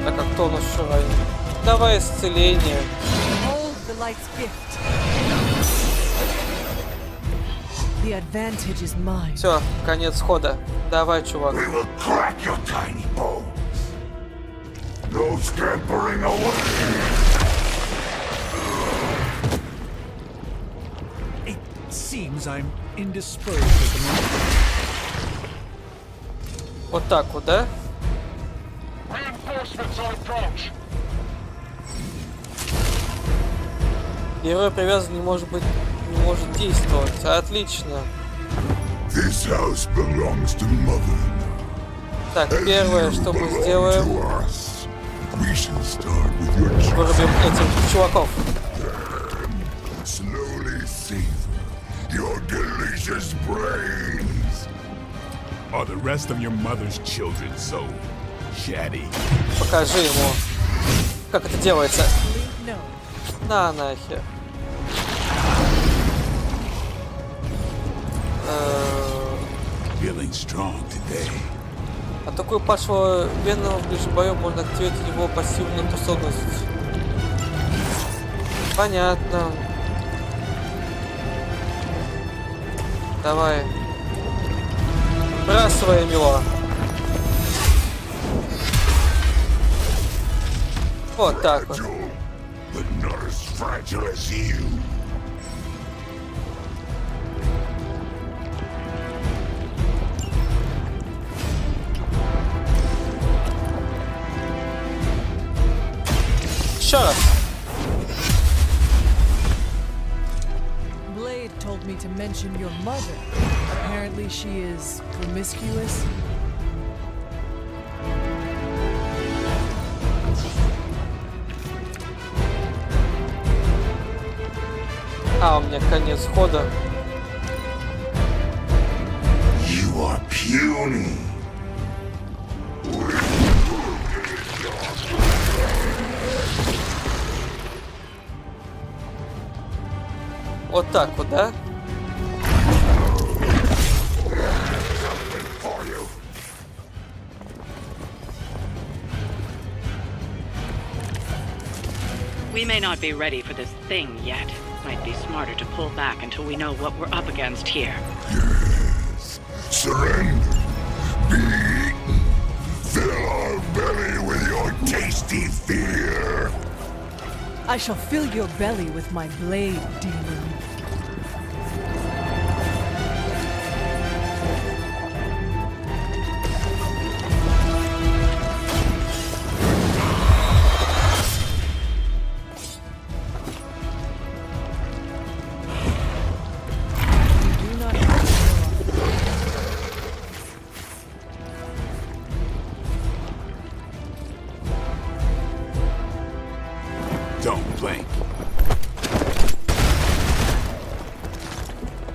Так, а кто у нас еще ранен? Давай исцеление. Все, конец хода. Давай, чувак. No scampering away. It seems I'm indisposed at the moment. Вот так вот, да? Герой привязан не может действовать. Отлично. This house belongs to mother. Так, первое, что мы сделаем, We shall start with your вырубим этих чуваков. slowly savor your delicious brains. Are the rest of your mother's children so chatty? Покажи ему, как это делается. На нахер. Feeling strong today. Атакуя падшего Венома в ближнем бою, можно активировать его пассивную способность. Понятно. Давай. Бросаем его. Вот так вот. But not as fragile as you. Еще раз. Blade told me to mention your mother. Apparently she is promiscuous. А, у меня конец хода. You are puny. Вот так вот, да? We may not be ready for this thing yet. Might be smarter to pull back until we know what we're up against here. Yes. Surrender. Be eaten. Fill our belly with your tasty fear. I shall fill your belly with my blade, demon. Don't blink.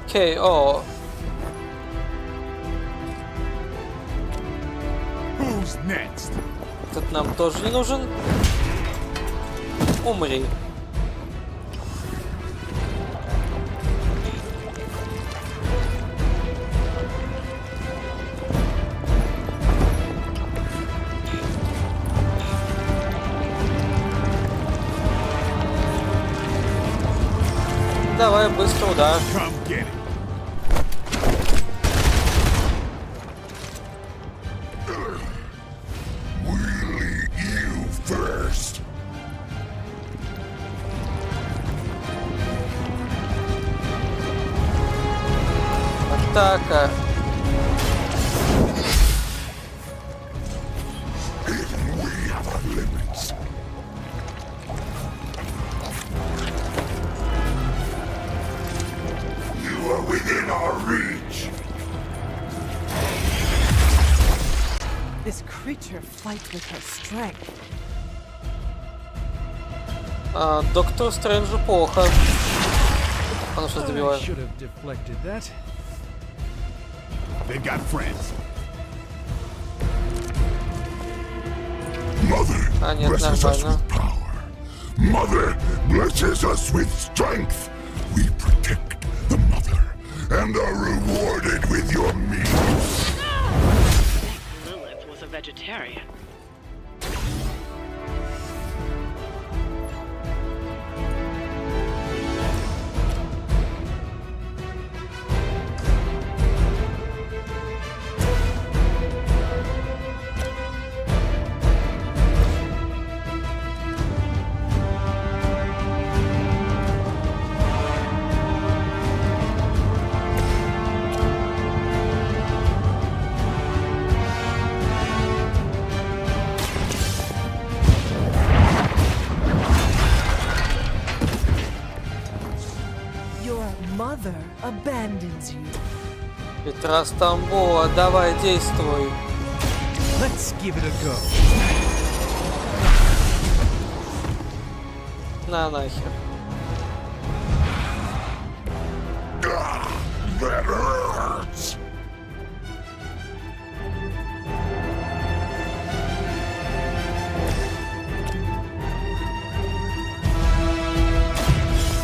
KO. Who's next? Этот нам тоже не нужен. Умри. давай, быстро удар. Come get it. We'll eat you first. Атака. We have our limits. You are within our reach. This creature fights with her strength. Доктору Стрэнджу плохо. Он сейчас добивает. Should have deflected that. They've got friends. Mother нет, blesses us нормально. with power. Mother blesses us with strength. We protect the mother and are rewarded with your meat. Lilith was a vegetarian. Your mother abandons you. Петра Стамбула, давай, действуй. Let's give it a go. На нахер. That hurts.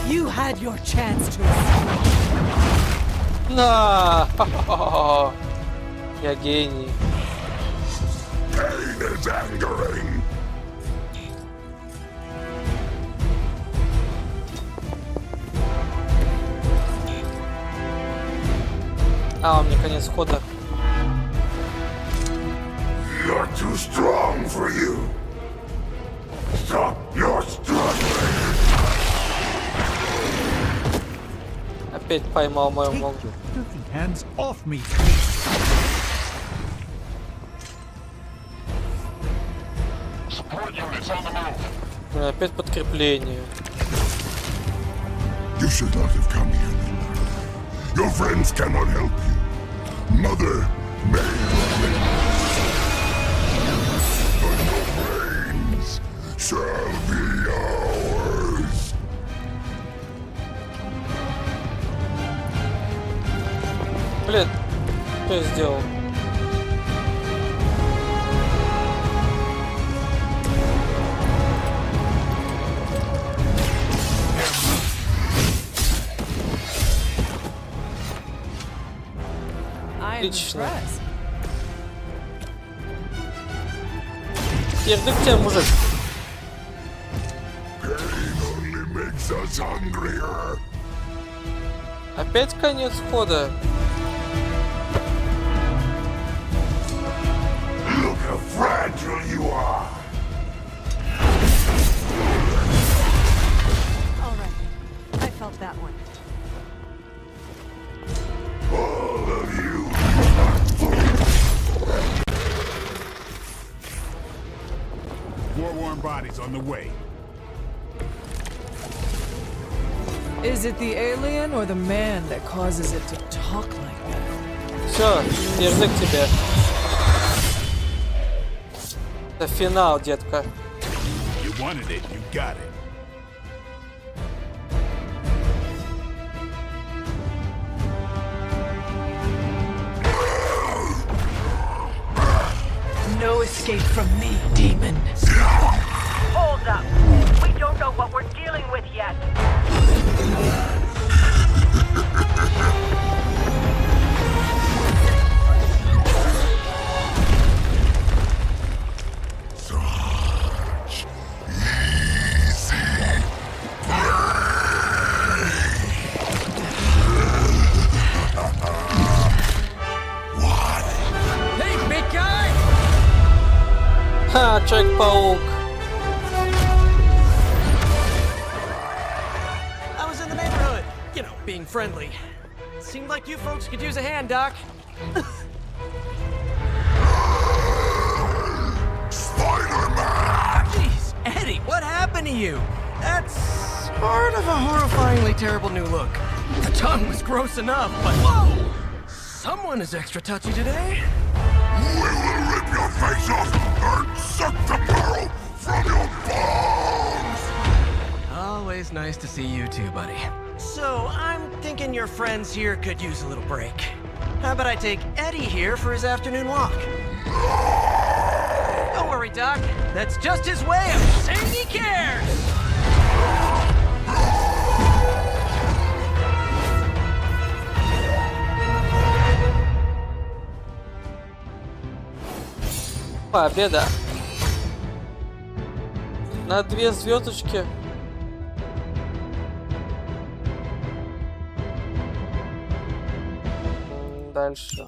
You had your chance to. На! Я гений. Pain is angering. А, у меня конец хода. You're too strong for you. Stop your struggling. Опять поймал мою ногу. Filthy hands off me. Опять подкрепление. You should not have come here, Miller. Your friends cannot help you. Mother may live. But your brains shall be ours. Блин, что я сделал? Отлично. Еждык тебя, мужик. Опять конец хода. Look how fragile you are. All right, I felt that one. All of you. Forewarned bodies on the way. Is it the alien or the man that causes it to talk like that? Все, еждык тебе. Это финал, детка. You wanted it, you got it. No escape from me, demon. Hold up. We don't know what we're dealing with yet. Such easy prey. Человек-паук. I was in the neighborhood, you know, being friendly. Seemed like you folks could use a hand, Doc. Spider-Man! Jeez, Eddie, what happened to you? That's sort of a horrifyingly terrible new look. The tongue was gross enough, but whoa! Someone is extra touchy today. We will rip your face off and suck the marrow from your bones! Always nice to see you too, buddy. So, I'm thinking your friends here could use a little break. How about I take Eddie here for his afternoon walk? Don't worry, Doc. That's just his way of saying he cares! Победа. На 2 звездочки. Дальше.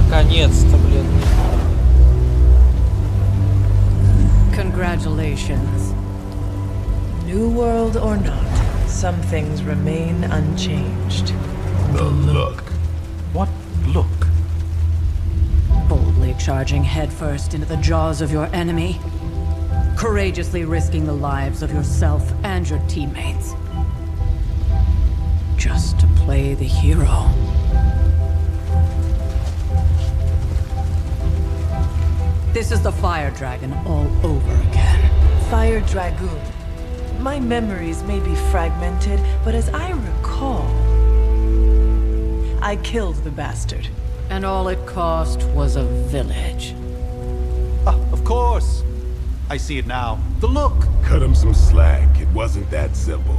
Наконец-то, блин. Congratulations. New world or not, some things remain unchanged. The look. What look? Boldly charging headfirst into the jaws of your enemy. Courageously risking the lives of yourself and your teammates. Just to play the hero. This is the Fire Dragon all over again. Fire Dragoon. My memories may be fragmented, but as I recall, I killed the bastard. And all it cost was a village. Of course. I see it now. The look. Cut him some slack. It wasn't that simple.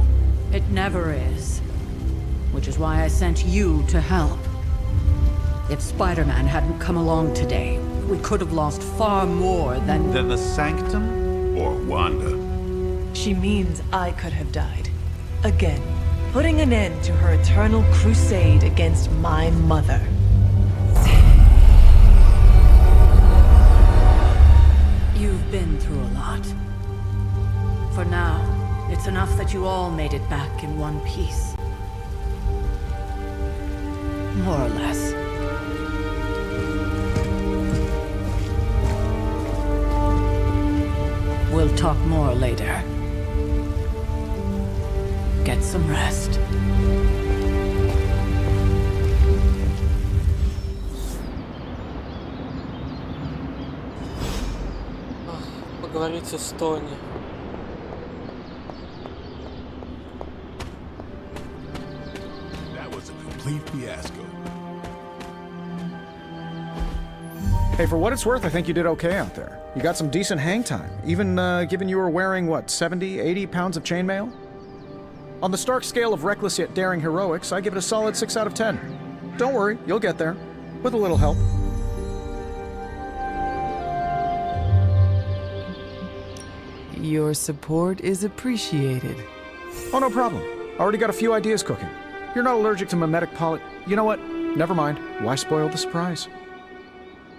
It never is. Which is why I sent you to help. If Spider-Man hadn't come along today, we could have lost far more than the Sanctum? Or Wanda. She means I could have died. Again, putting an end to her eternal crusade against my mother. You've been through a lot. For now, it's enough that you all made it back in one piece. More or less. We'll talk more later. Get some rest. Поговорить с Тони. That was a complete fiasco. Hey, for what it's worth, I think you did okay out there. You got some decent hang time, even given you were wearing, what, 70, 80 pounds of chainmail? On the Stark scale of reckless yet daring heroics, I give it a solid 6 out of 10. Don't worry, you'll get there. With a little help. Your support is appreciated. Oh, no problem. Already got a few ideas cooking. You're not allergic to mimetic You know what? Never mind. Why spoil the surprise?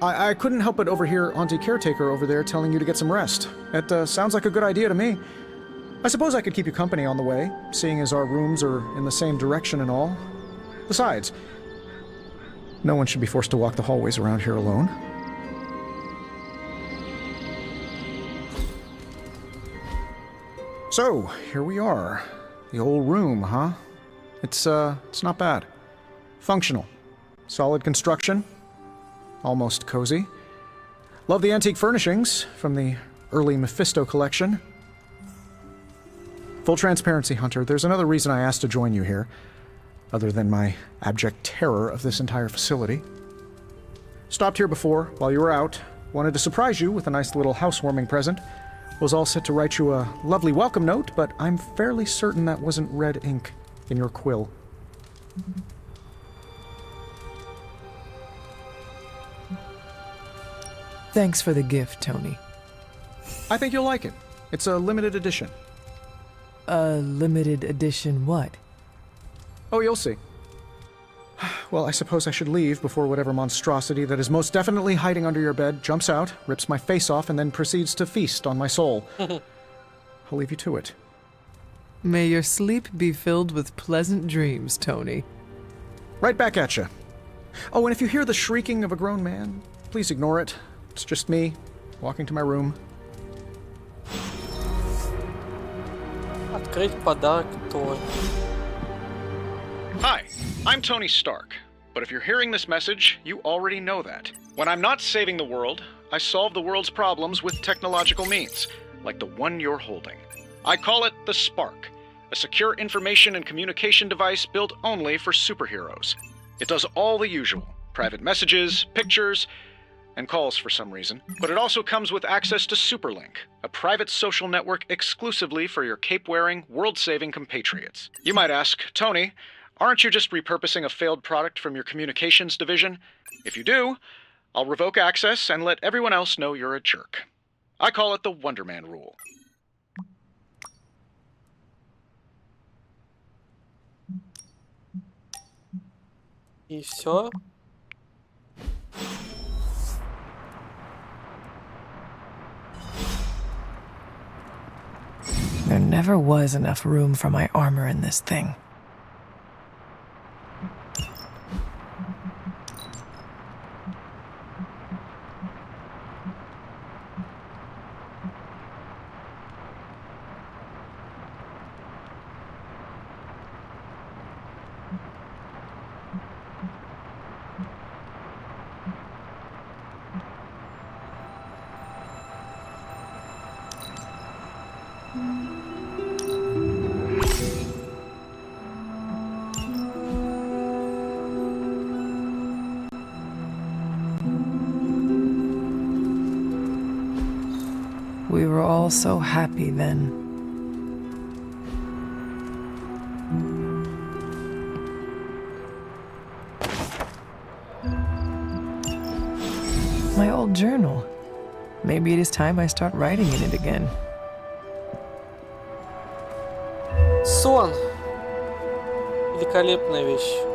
I couldn't help but overhear Auntie Caretaker over there telling you to get some rest. It sounds like a good idea to me. I suppose I could keep you company on the way, seeing as our rooms are in the same direction and all. Besides, no one should be forced to walk the hallways around here alone. So, here we are. The old room, huh? It's not bad. Functional. Solid construction. Almost cozy. Love the antique furnishings from the early Mephisto collection. Full transparency, Hunter, there's another reason I asked to join you here, other than my abject terror of this entire facility. Stopped here before, while you were out. Wanted to surprise you with a nice little housewarming present. Was all set to write you a lovely welcome note, but I'm fairly certain that wasn't red ink in your quill. Thanks for the gift, Tony. I think you'll like it. It's a limited edition. A limited edition what? Oh, you'll see. Well, I suppose I should leave before whatever monstrosity that is most definitely hiding under your bed jumps out, rips my face off, and then proceeds to feast on my soul. I'll leave you to it. May your sleep be filled with pleasant dreams, Tony. Right back at you. Oh, and if you hear the shrieking of a grown man, please ignore it. It's just me, walking to my room. Открыть подарок Тони. Hi, I'm Tony Stark. But if you're hearing this message, you already know that. When I'm not saving the world, I solve the world's problems with technological means, like the one you're holding. I call it the Spark, a secure information and communication device built only for superheroes. It does all the usual, private messages, pictures, and calls for some reason, but it also comes with access to Superlink, a private social network exclusively for your cape-wearing, world-saving compatriots. You might ask, Tony, aren't you just repurposing a failed product from your communications division? If you do, I'll revoke access and let everyone else know you're a jerk. I call it the Wonder Man rule. И все. There never was enough room for my armor in this thing. We were all so happy then. My old journal. Maybe it is time I start writing in it again. Сон. Великолепная вещь.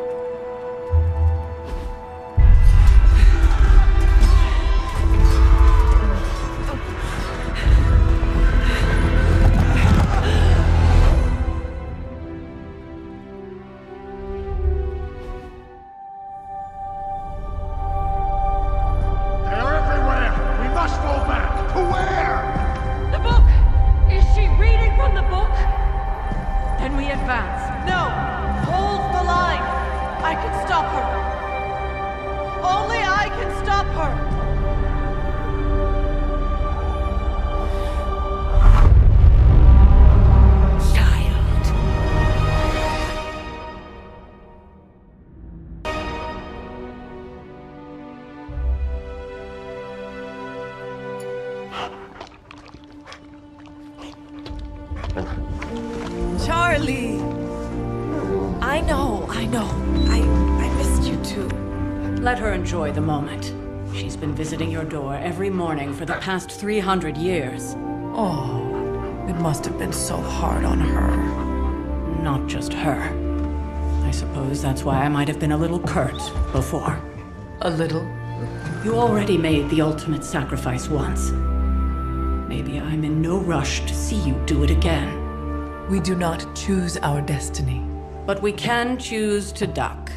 Charlie! I know. I missed you too. Let her enjoy the moment. She's been visiting your door every morning for the past 300 years. Oh, it must have been so hard on her. Not just her. I suppose that's why I might have been a little curt before. A little? You already made the ultimate sacrifice once. Maybe I'm in no rush to see you do it again. We do not choose our destiny. But we can choose to duck.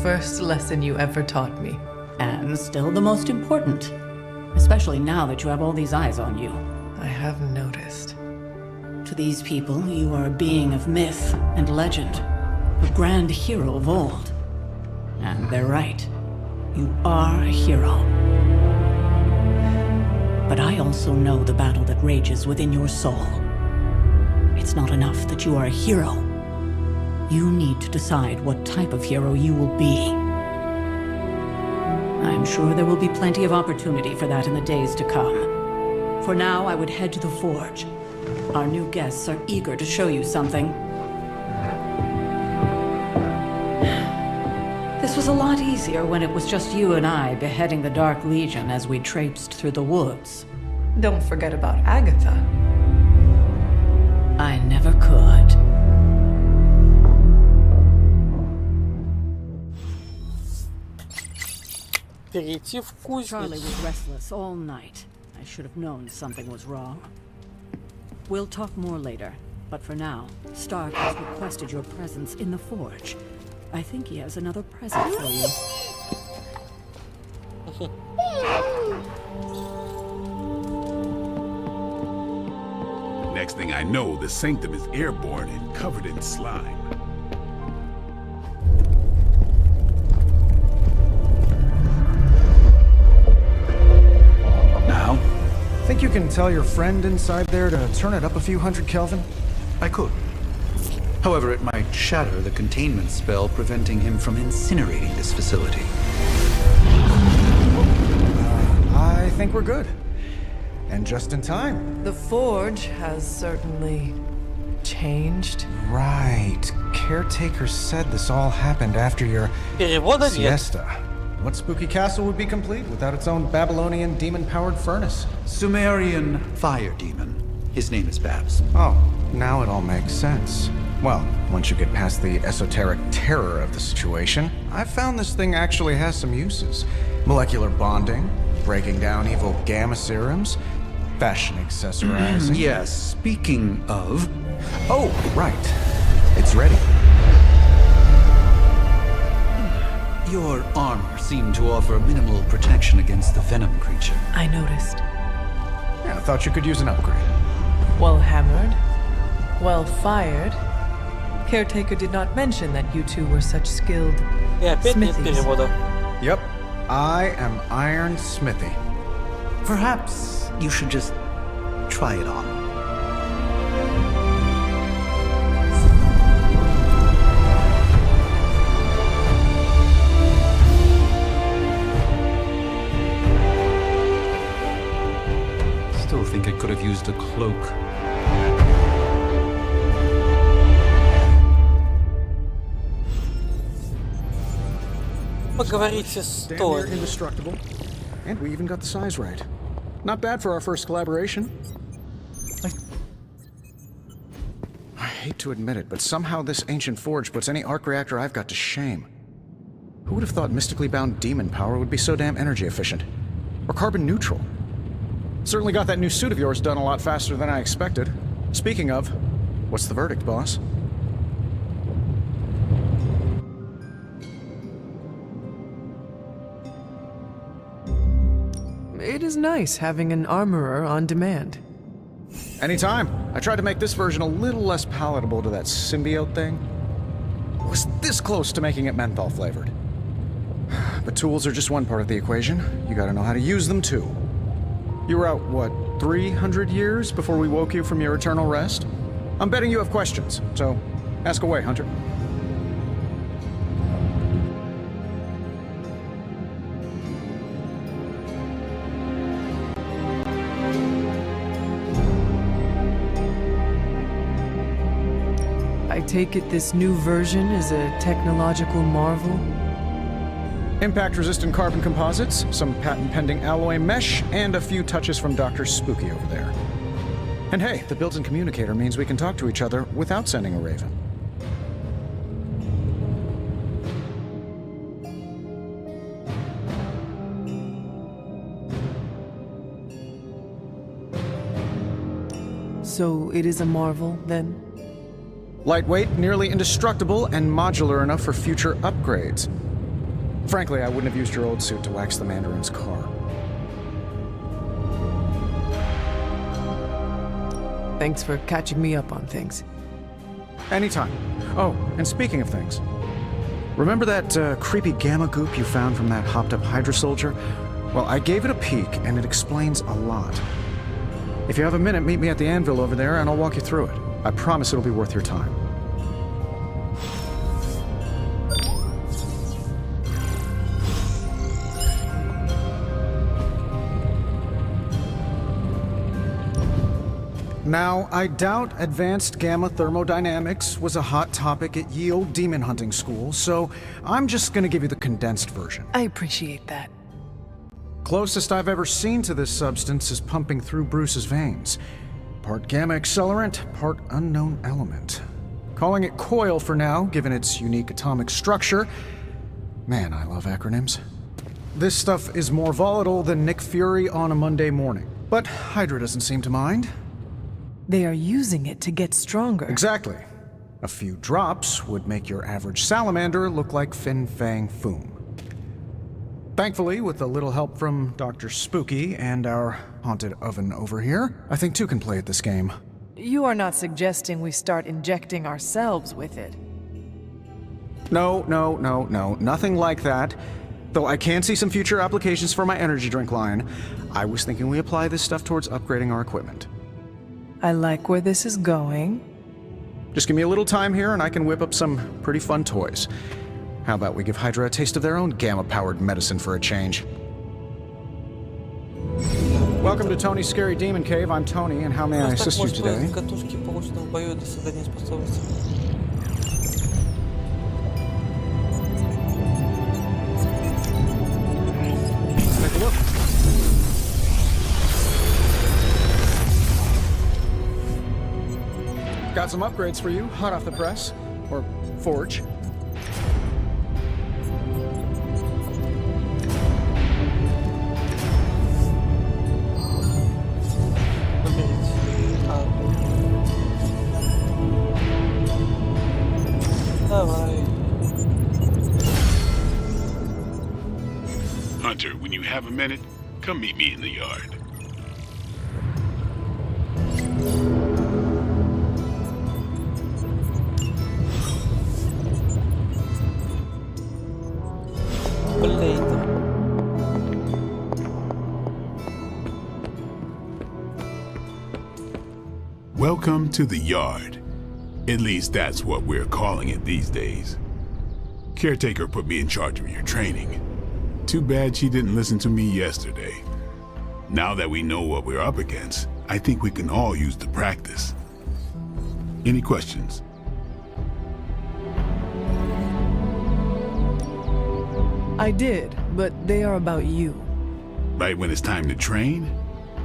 First lesson you ever taught me. And still the most important. Especially now that you have all these eyes on you. I have noticed. To these people, you are a being of myth and legend. A grand hero of old. And they're right. You are a hero. But I also know the battle that rages within your soul. It's not enough that you are a hero. You need to decide what type of hero you will be. I'm sure there will be plenty of opportunity for that in the days to come. For now, I would head to the forge. Our new guests are eager to show you something. This was a lot easier when it was just you and I beheading the Dark Legion as we traipsed through the woods. Don't forget about Agatha. I never could. Перейти в кузницу. Charlie was restless all night. I should have known something was wrong. We'll talk more later, but for now, Stark has requested your presence in the forge. I think he has another present for you. Next thing I know, the sanctum is airborne and covered in slime. Now? Think you can tell your friend inside there to turn it up a few hundred Kelvin? I could. However, it might shatter the containment spell, preventing him from incinerating this facility. I think we're good. And just in time. The forge has certainly changed. Right. Caretaker said this all happened after your Перевода нет. siesta. What spooky castle would be complete without its own Babylonian demon-powered furnace? Sumerian fire demon. His name is Babs. Oh, now it all makes sense. Well, once you get past the esoteric terror of the situation, I've found this thing actually has some uses. Molecular bonding, breaking down evil gamma serums, fashion accessorizing. Yes, speaking of... Oh, right. It's ready. Your armor seemed to offer minimal protection against the venom creature. I noticed. Yeah, I thought you could use an upgrade. Well hammered. Well fired. Caretaker did not mention that you two were such skilled И опять нет smithies. перевода. Yep. I am Iron Smithy. Perhaps you should just try it on. Still think I could have used a cloak. Поговорите Damn стоит. near indestructible. And we even got the size right. Not bad for our first collaboration. I hate to admit it, but somehow this ancient forge puts any arc reactor I've got to shame. Who would have thought mystically bound demon power would be so damn energy efficient? Or carbon neutral? Certainly got that new suit of yours done a lot faster than I expected. Speaking of, what's the verdict, boss? It is nice having an armorer on demand. Anytime. I tried to make this version a little less palatable to that symbiote thing. I was this close to making it menthol flavored. But tools are just one part of the equation. You gotta know how to use them too. You were out, what, 300 years before we woke you from your eternal rest? I'm betting you have questions, so ask away, Hunter. I take it this new version is a technological marvel? Impact-resistant carbon composites, some patent-pending alloy mesh, and a few touches from Dr. Spooky over there. And hey, the built-in communicator means we can talk to each other without sending a raven. So it is a marvel, then? Lightweight, nearly indestructible, and modular enough for future upgrades. Frankly, I wouldn't have used your old suit to wax the Mandarin's car. Thanks for catching me up on things. Anytime. Oh, and speaking of things, remember that creepy gamma goop you found from that hopped-up Hydra soldier? Well, I gave it a peek, and it explains a lot. If you have a minute, meet me at the anvil over there, and I'll walk you through it. I promise it'll be worth your time. Now, I doubt advanced gamma thermodynamics was a hot topic at ye old demon hunting school, so I'm just gonna give you the condensed version. I appreciate that. Closest I've ever seen to this substance is pumping through Bruce's veins. Part gamma accelerant, part unknown element. Calling it coil for now, given its unique atomic structure. Man, I love acronyms. This stuff is more volatile than Nick Fury on a Monday morning. But Hydra doesn't seem to mind. They are using it to get stronger. Exactly. A few drops would make your average salamander look like Fin Fang Foom. Thankfully, with a little help from Dr. Spooky and our haunted oven over here, I think two can play at this game. You are not suggesting we start injecting ourselves with it. No, nothing like that. Though I can see some future applications for my energy drink line. I was thinking we apply this stuff towards upgrading our equipment. I like where this is going. Just give me a little time here and I can whip up some pretty fun toys. How about we give Hydra a taste of their own gamma-powered medicine for a change? Welcome to Tony's Scary Demon Cave. I'm Tony, and how may I assist you today? Катушки, полученные в бою для создания способностей. Take a look. Got some upgrades for you, hot off the press. Or forge. Hunter, when you have a minute, come meet me in the yard. Welcome to the yard. At least that's what we're calling it these days. Caretaker put me in charge of your training. Too bad she didn't listen to me yesterday. Now that we know what we're up against, I think we can all use the practice. Any questions? I did, but they are about you. Right when it's time to train?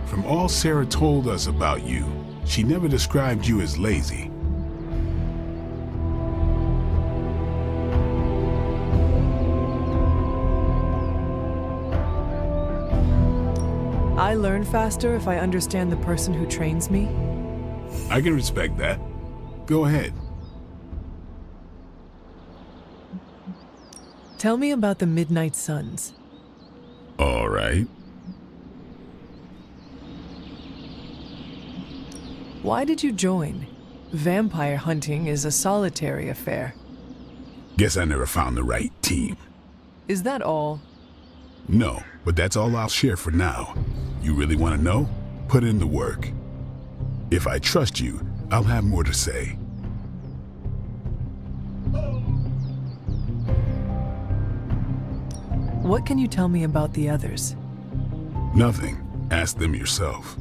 From all Sarah told us about you, she never described you as lazy. I learn faster if I understand the person who trains me. I can respect that. Go ahead. Tell me about the Midnight Suns. All right. Why did you join? Vampire hunting is a solitary affair. Guess I never found the right team. Is that all? No, but that's all I'll share for now. You really want to know? Put in the work. If I trust you, I'll have more to say. What can you tell me about the others? Nothing. Ask them yourself.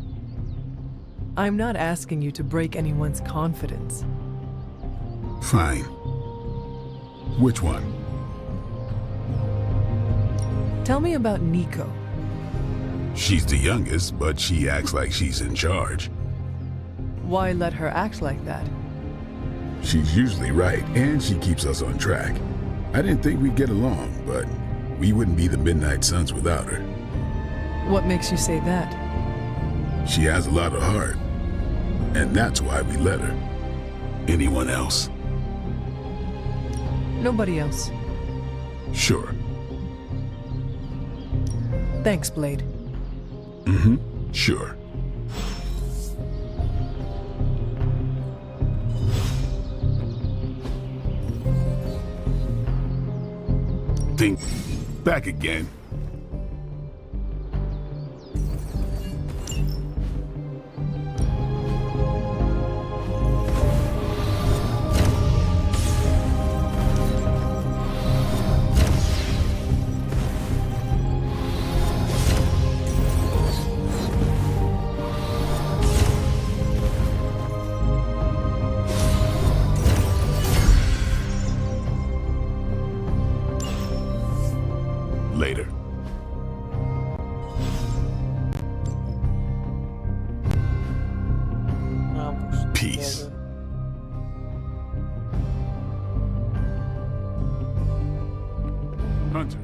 I'm not asking you to break anyone's confidence. Fine. Which one? Tell me about Nico. She's the youngest, but she acts like she's in charge. Why let her act like that? She's usually right, and she keeps us on track. I didn't think we'd get along, but we wouldn't be the Midnight Suns without her. What makes you say that? She has a lot of heart, and that's why we let her. Anyone else? Nobody else. Sure. Thanks, Blade. Mm-hmm. Sure. Think back again. Later. Peace. Hunter.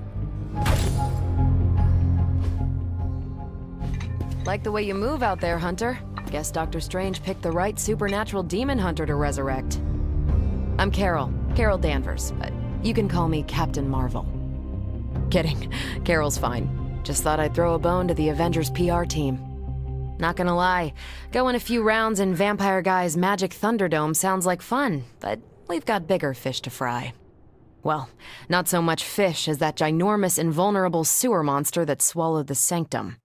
Like the way you move out there, Hunter. Guess Dr. Strange picked the right supernatural demon hunter to resurrect. I'm Carol Danvers, but you can call me Captain Marvel. Kidding. Carol's fine. Just thought I'd throw a bone to the Avengers PR team. Not gonna lie, going a few rounds in Vampire Guy's Magic Thunderdome sounds like fun, but we've got bigger fish to fry. Well, not so much fish as that ginormous invulnerable sewer monster that swallowed the Sanctum.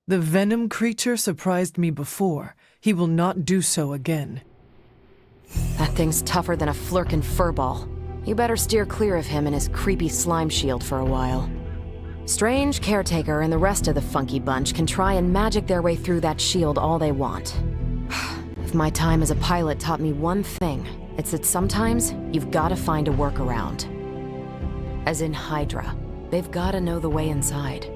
The Venom creature surprised me before. He will not do so again. That thing's tougher than a flirkin' furball. You better steer clear of him and his creepy slime shield for a while. Strange, Caretaker, and the rest of the funky bunch can try and magic their way through that shield all they want. If my time as a pilot taught me one thing, it's that sometimes you've gotta find a workaround. As in Hydra, they've gotta know the way inside.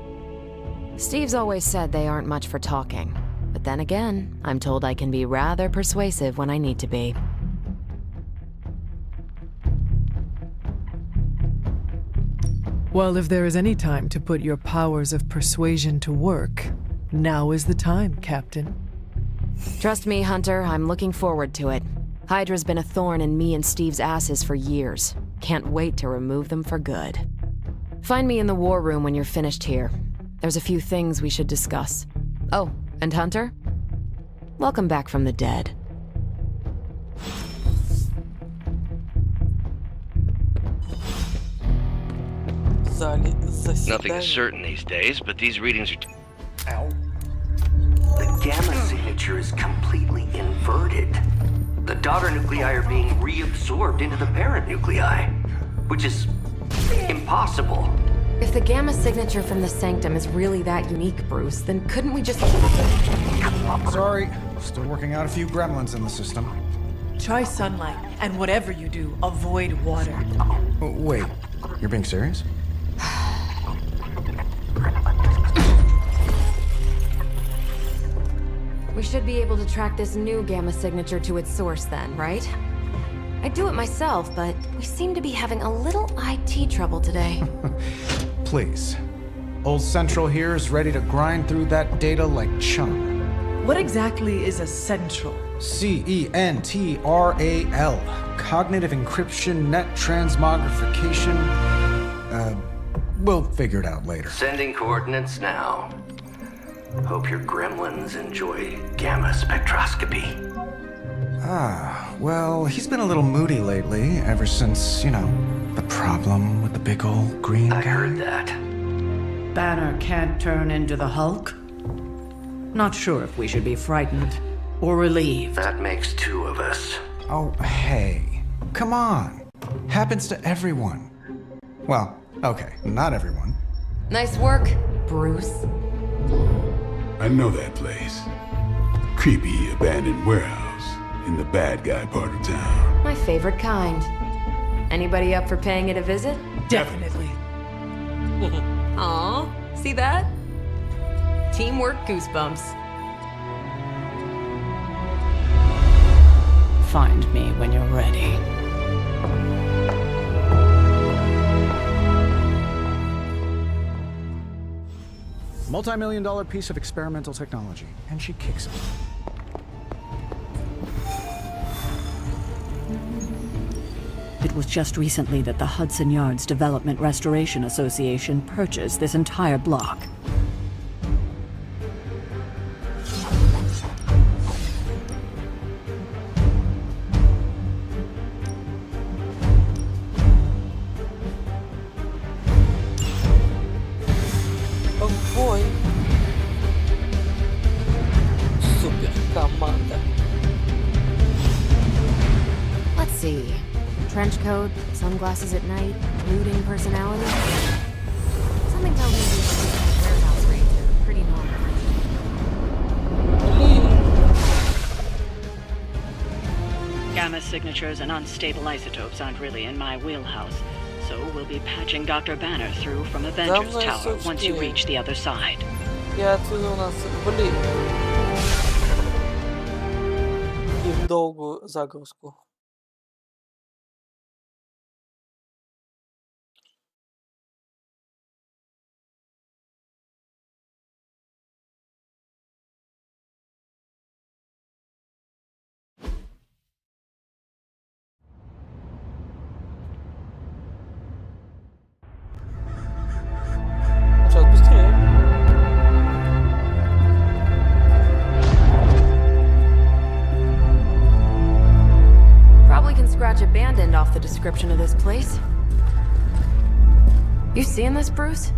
Steve's always said they aren't much for talking, but then again, I'm told I can be rather persuasive when I need to be. Well, if there is any time to put your powers of persuasion to work, now is the time, Captain. Trust me, Hunter, I'm looking forward to it. Hydra's been a thorn in me and Steve's asses for years. Can't wait to remove them for good. Find me in the war room when you're finished here. There's a few things we should discuss. Oh, and Hunter? Welcome back from the dead. зале Nothing is заседаний. certain these days, but these readings are... Ow. The gamma signature is completely inverted. The daughter nuclei are being reabsorbed into the parent nuclei, which is impossible. If the gamma signature from the sanctum is really that unique, Bruce, then couldn't we just... Sorry, still working out a few gremlins in the system. Try sunlight, and whatever you do, avoid water. Oh, wait, you're being serious? We should be able to track this new gamma signature to its source then, right? I'd do it myself, but we seem to be having a little IT trouble today. Please. Old Central here is ready to grind through that data like chum. What exactly is a central? CENTRAL. Cognitive encryption, net transmogrification. We'll figure it out later. Sending coordinates now. Hope your gremlins enjoy gamma spectroscopy. Ah, well, he's been a little moody lately, ever since, you know, the problem with the big old green guy. I heard that. Banner can't turn into the Hulk? Not sure if we should be frightened or relieved. That makes two of us. Oh, hey. Come on. Happens to everyone. Well, okay, not everyone. Nice work, Bruce. I know that place. Creepy abandoned warehouse in the bad guy part of town. My favorite kind. Anybody up for paying it a visit? Definitely. Aw, see that? Teamwork goosebumps. Find me when you're ready. Multi-million-dollar piece of experimental technology, and she kicks it. It was just recently that the Hudson Yards Development Restoration Association purchased this entire block. Oh boy. Супер команда. Let's see. Trench coat, sunglasses at night, brooding personality. Something tells me these warehouse raids are pretty normal. Gamma signatures and unstable isotopes aren't really in my wheelhouse, so we'll be patching Dr. Banner through from Avengers Главное, Tower once you собственно, reach the other side. И отсюда у нас, блин. И в долгую загрузку. Сейчас быстрее. Probably can scratch abandoned off the description of this place. You seeing this, Bruce?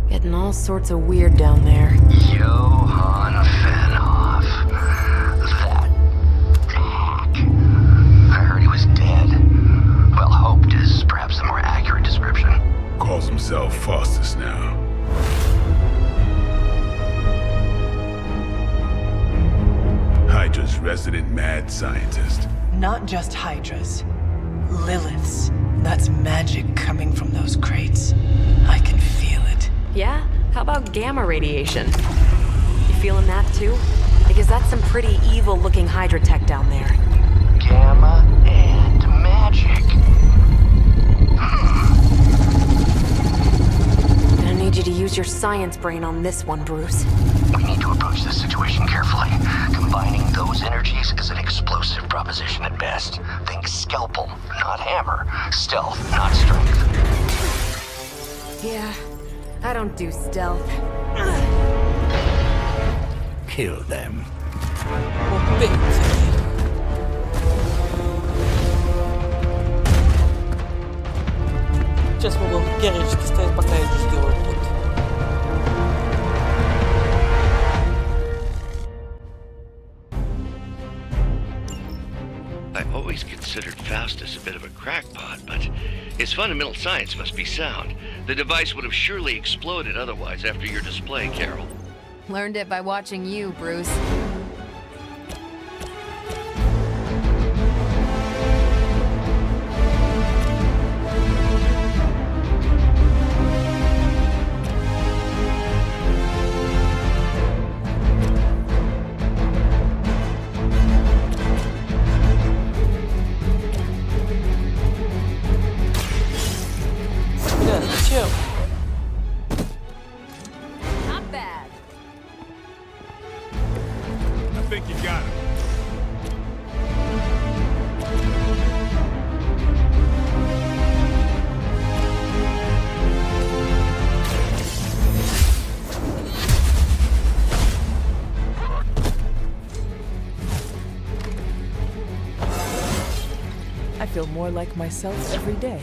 Getting all sorts of weird down there. Johann Fenhoff. That hack. I heard he was dead. Well, hoped is perhaps a more accurate description. Calls himself Faustus now. Hydra's resident mad scientist. Not just Hydras. Liliths. That's magic coming from those crates. I can feel it. Yeah? How about gamma radiation? You feeling that too? Because that's some pretty evil-looking Hydra tech down there. Gamma and magic. Gonna need you to use your science brain on this one, Bruce. We need to approach this situation carefully. Combining those energies is an explosive proposition at best. Think scalpel, not hammer. Stealth, not strength. Yeah, I don't do stealth. Kill them. Сейчас мы будем героически стоять, пока я не сделаю ход. I always considered Faustus a bit of a crackpot, but his fundamental science must be sound. The device would have surely exploded otherwise after your display, Carol. Learned it by watching you, Bruce. Not bad. I think you got him. I feel more like myself every day.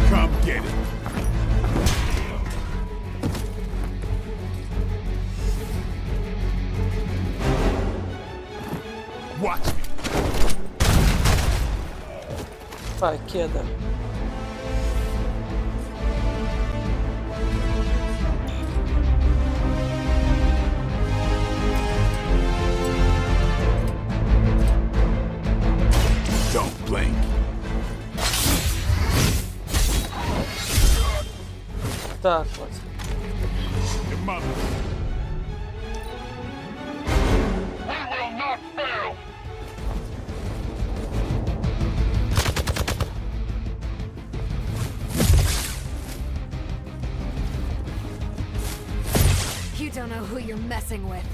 Come get it. Watch me. Покеда. Don't blink. Так вот. Your mother. You don't know who you're messing with.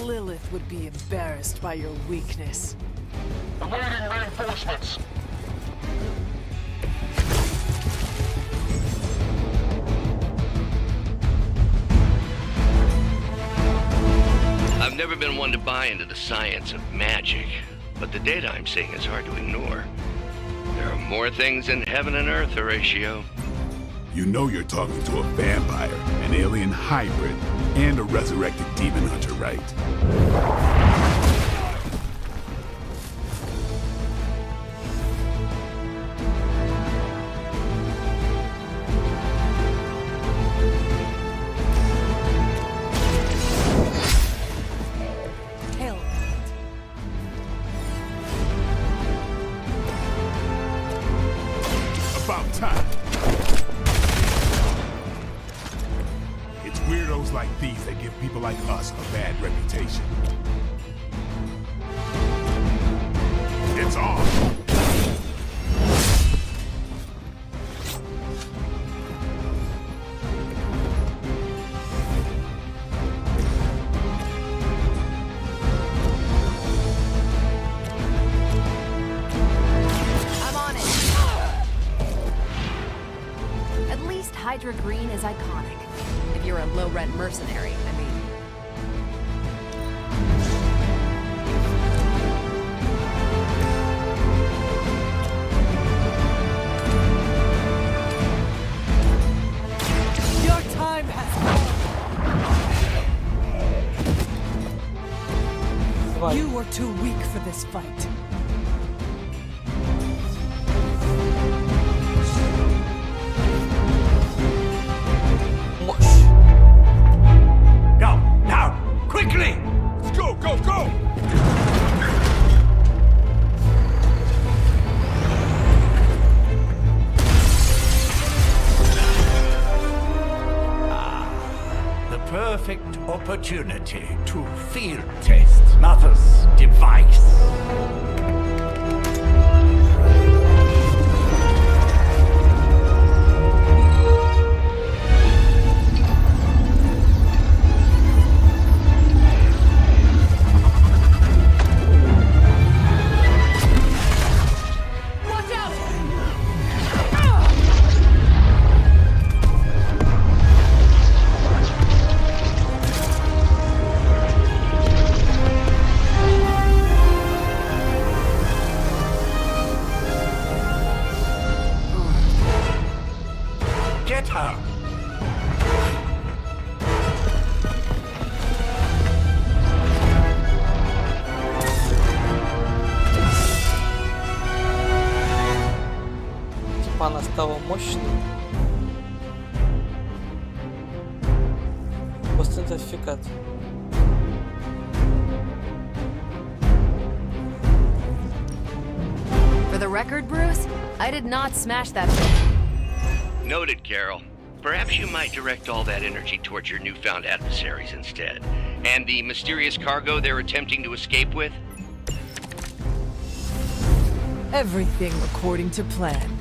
Lilith would be embarrassed by your weakness. Awaiting reinforcements. I've never been one to buy into the science of magic, but the data I'm seeing is hard to ignore. There are more things in heaven and earth, Horatio. You know you're talking to a vampire, an alien hybrid, and a resurrected demon hunter, right? Hell. About time. It's weirdos like these that give people like us a bad reputation. It's on. I'm on it. At least Hydra Green is iconic. If you're a low-rent mercenary, I mean. Your time has come. You were too weak for this fight. Go, now, quickly! Let's go, go, go! The perfect opportunity to field test Mother's device. стала мощной. Постидентификат. For the record, Bruce, I did not smash that thing. Noted, Carol. Perhaps you might direct all that energy towards your newfound adversaries instead. And the mysterious cargo they're attempting to escape with? Everything according to plan.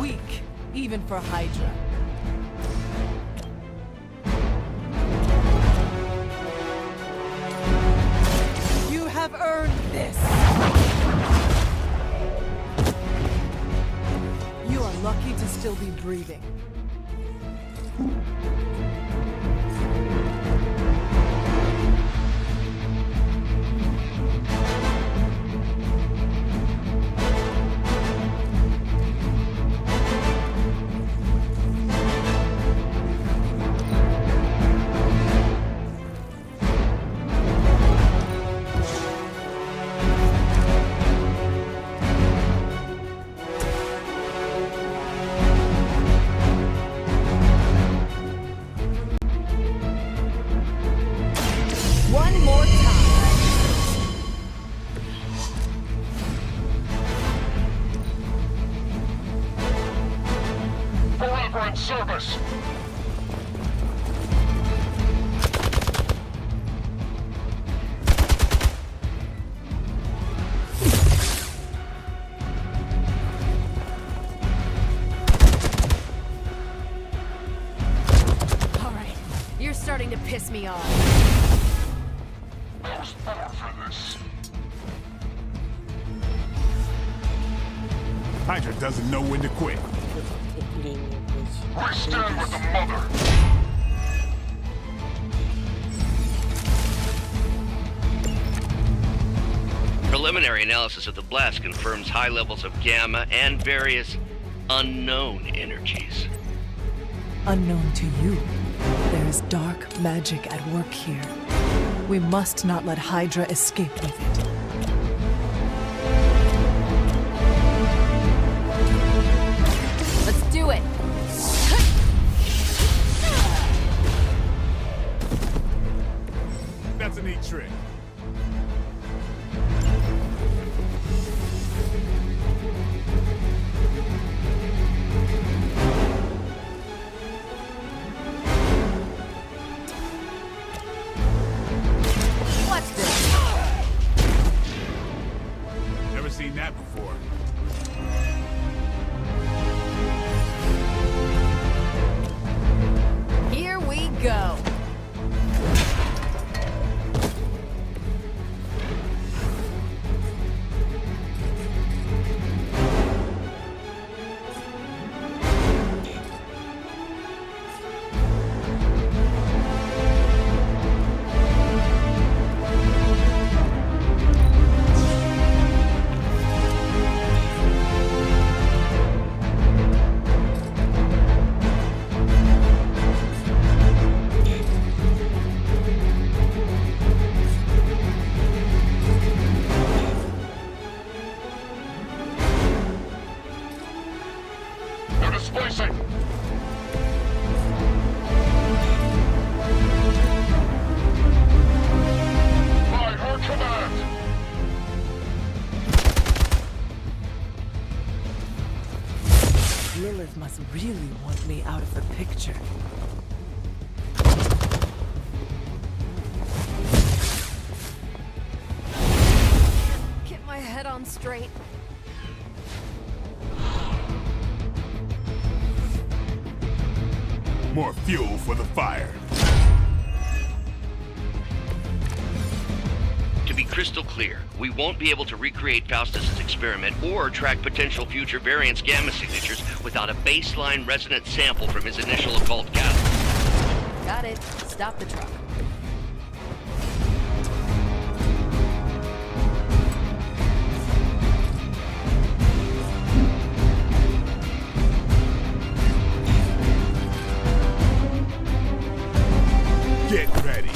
Weak, even for Hydra. You have earned this. You are lucky to still be breathing. Service. All right, you're starting to piss me off. I was born for this. Hydra doesn't know when to quit. I stand with the mother. Preliminary analysis of the blast confirms high levels of gamma and various unknown energies. Unknown to you, there is dark magic at work here. We must not let Hydra escape with it. Let's do it. That's a neat trick. Watch this. Never seen that before. Here we go. They're displacing. By her command. Lilith must really want me out of the picture. Get my head on straight. More fuel for the fire. To be crystal clear, we won't be able to recreate Faustus's experiment or track potential future variants' gamma signatures without a baseline resonant sample from his initial occult gather. Got it. Stop the truck. Get ready.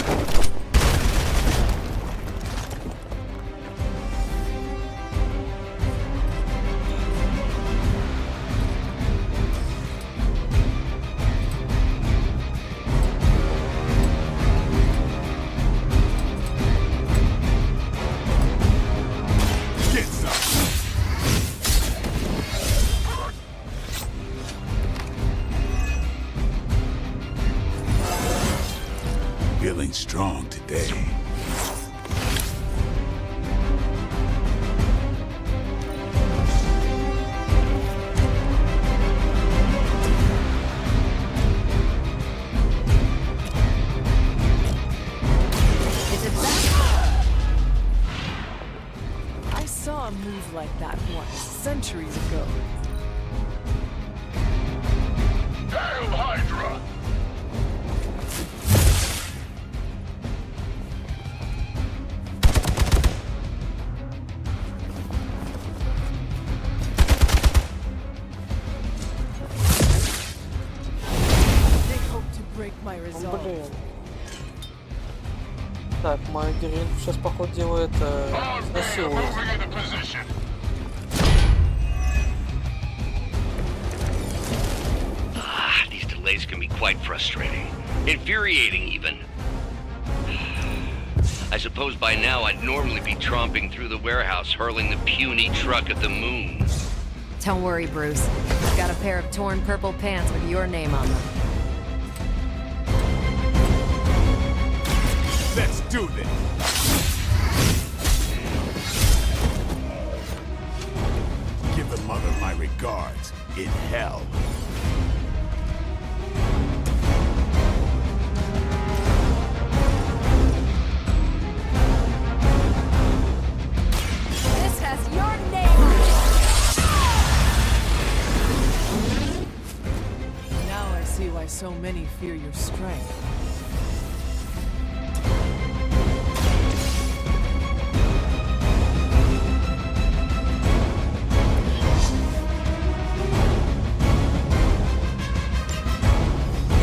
feeling strong today. I saw a move like that once, centuries ago. Hail Hydra! They hope to break my resolve. Блин. Так, моя героинь сейчас, походу, делает насилует. These delays can be quite frustrating. Infuriating, even. I suppose by now I'd normally be tromping through the warehouse, hurling the puny truck at the moon. Don't worry, Bruce. I've got a pair of torn purple pants with your name on them. Let's do this! Give the mother my regards in hell. This has your name on it! Now I see why so many fear your strength.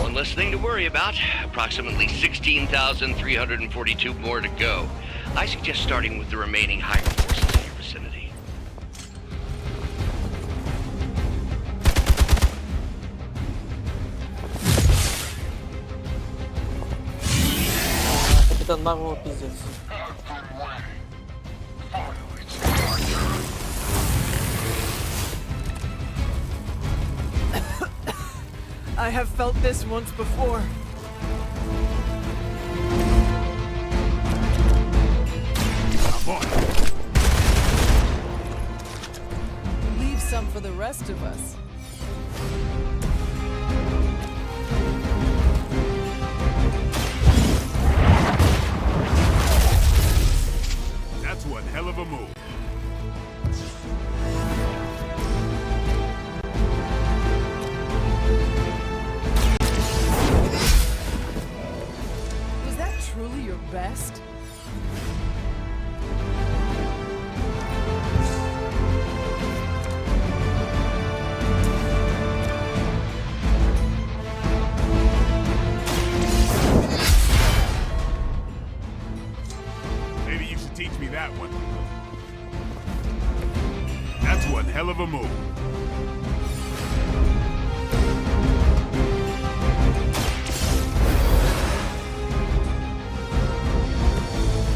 One less thing to worry about. Approximately 16,342 more to go. I suggest starting with the remaining higher forces in your vicinity. Капитан Марвел пиздец. I have felt this once before. Leave some for the rest of us. That's one hell of a move. Was that truly your best? Maybe you should teach me that one. That's one hell of a move.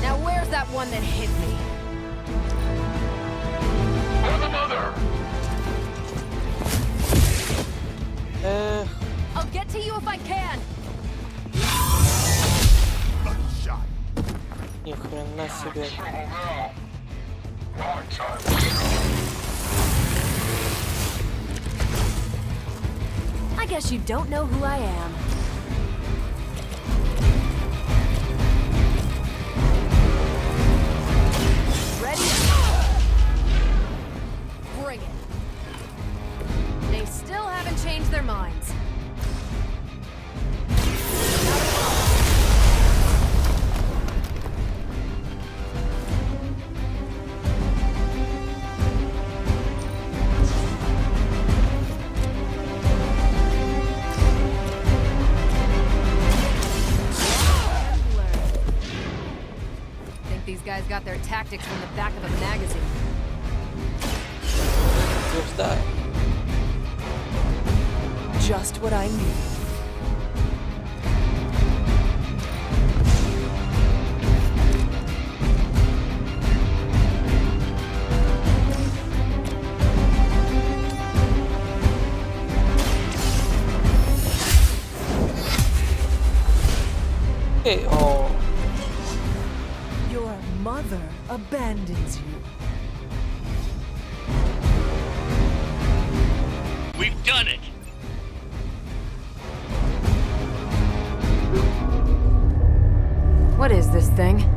Now where's that one that hit me? For the mother! I'll get to you if I can! Ни хрена себе. I guess you don't know who I am. Ready? Bring it. They still haven't changed their minds. These guys got their tactics from the back of a magazine. Just what I need. Hey, oh. Your mother abandons you. We've done it! What is this thing?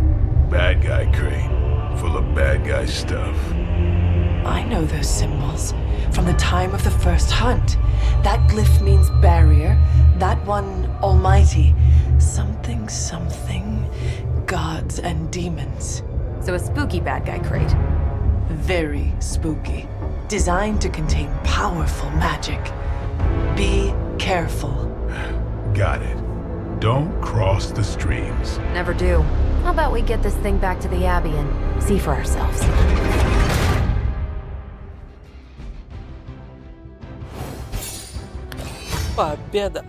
Bad guy crate, full of bad guy stuff. I know those symbols from the time of the first hunt. That glyph means barrier, that one almighty. Something, something, gods and demons. So a spooky bad guy crate. Very spooky. Designed to contain powerful magic. Be careful. Got it. Don't cross the streams. Never do. How about we get this thing back to the Abbey and see for ourselves? Победа.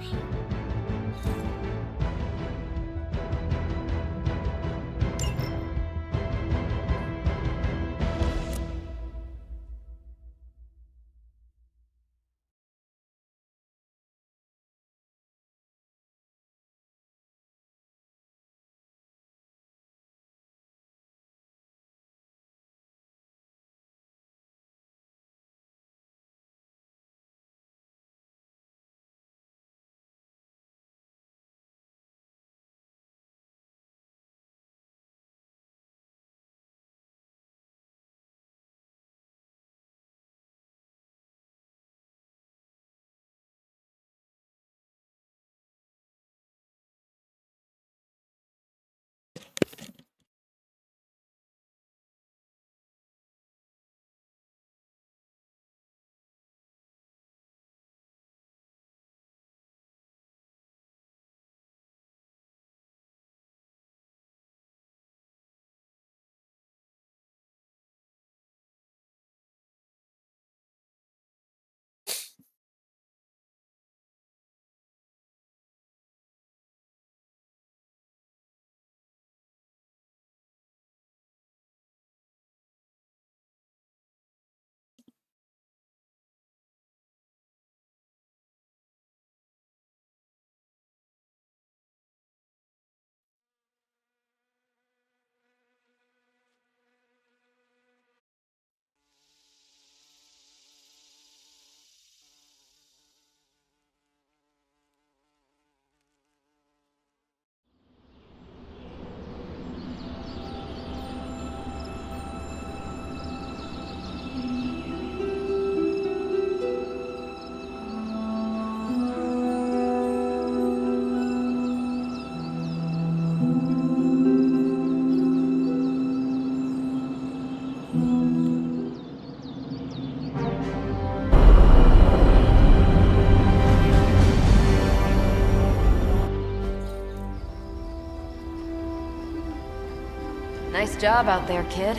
Nice job out there, kid.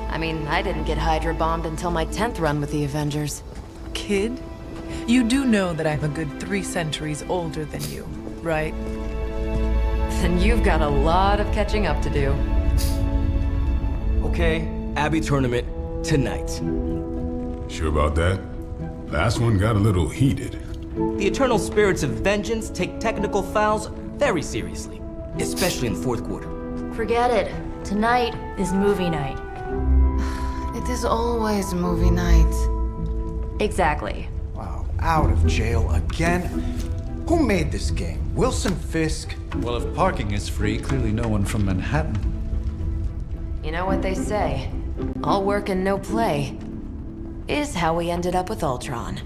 I mean, I didn't get Hydra bombed until my 10th run with the Avengers. Kid? You do know that I'm a good 3 centuries older than you, right? Then you've got a lot of catching up to do. Okay, Abbey tournament tonight. Sure about that? Last one got a little heated. The eternal spirits of vengeance take technical fouls very seriously, especially in the fourth quarter. Forget it. Tonight is movie night. It is always movie night. Exactly. Wow, out of jail again? Who made this game? Wilson Fisk? Well, if parking is free, clearly no one from Manhattan. You know what they say? All work and no play is how we ended up with Ultron.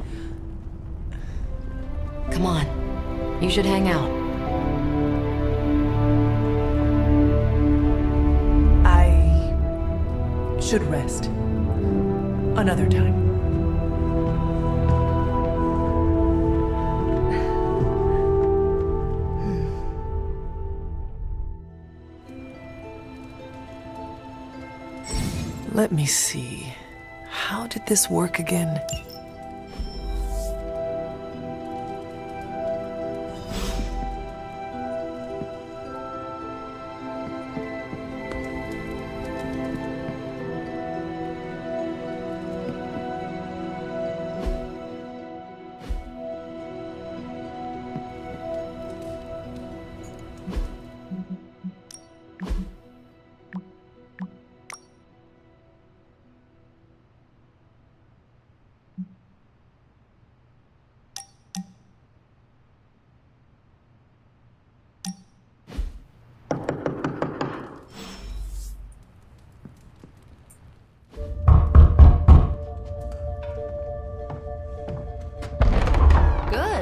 Come on, you should hang out. Should rest. Another time. Let me see. How did this work again?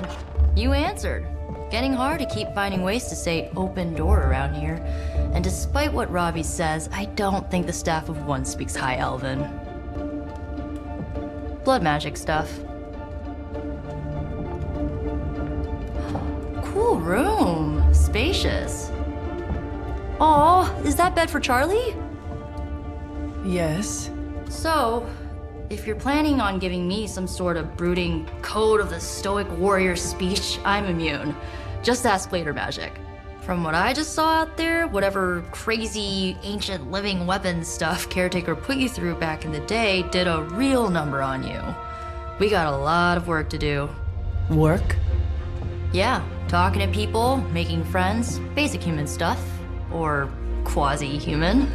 good. You answered. Getting hard to keep finding ways to say open door around here. And despite what Robbie says, I don't think the staff of one speaks High Elven. Blood magic stuff. Cool room. Spacious. Aw, is that bed for Charlie? Yes. So, if you're planning on giving me some sort of brooding code of the stoic warrior speech, I'm immune. Just ask later magic. From what I just saw out there, whatever crazy ancient living weapons stuff Caretaker put you through back in the day did a real number on you. We got a lot of work to do. Work? Yeah, talking to people, making friends, basic human stuff. Or quasi-human.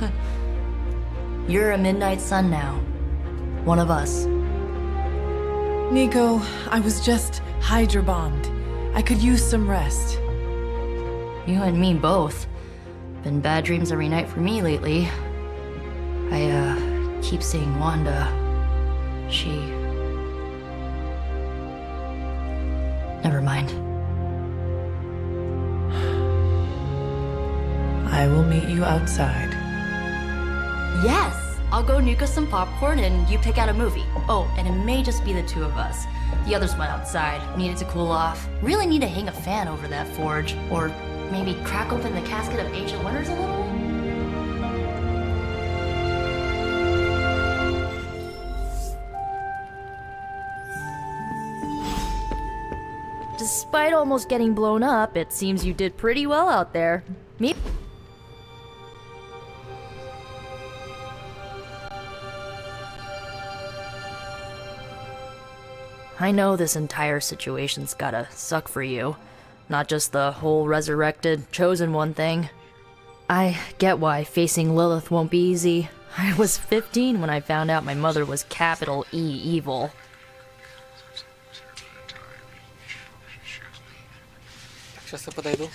You're a Midnight Sun now. One of us. Nico, I was just Hydra bombed. I could use some rest. You and me both. Been bad dreams every night for me lately. I keep seeing Wanda. She... Never mind. I will meet you outside. Yes! I'll go nuke us some popcorn and you pick out a movie. Oh, and it may just be the two of us. The others went outside, needed to cool off. Really need to hang a fan over that forge. Or maybe crack open the casket of ancient wonders a little? Despite almost getting blown up, it seems you did pretty well out there. Me? I know this entire situation's gotta suck for you. Not just the whole resurrected, chosen one thing. I get why facing Lilith won't be easy. I was 15 when I found out my mother was capital E evil. Сейчас я подойду.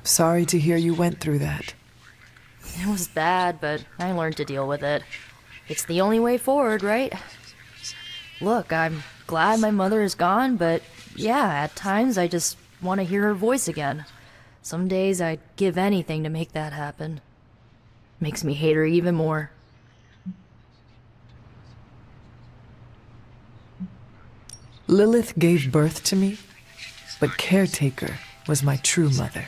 Sorry to hear you went through that. It was bad, but I learned to deal with it. It's the only way forward, right? Look, I'm glad my mother is gone, but yeah, at times I just want to hear her voice again. Some days I'd give anything to make that happen. Makes me hate her even more. Lilith gave birth to me, but Caretaker was my true mother.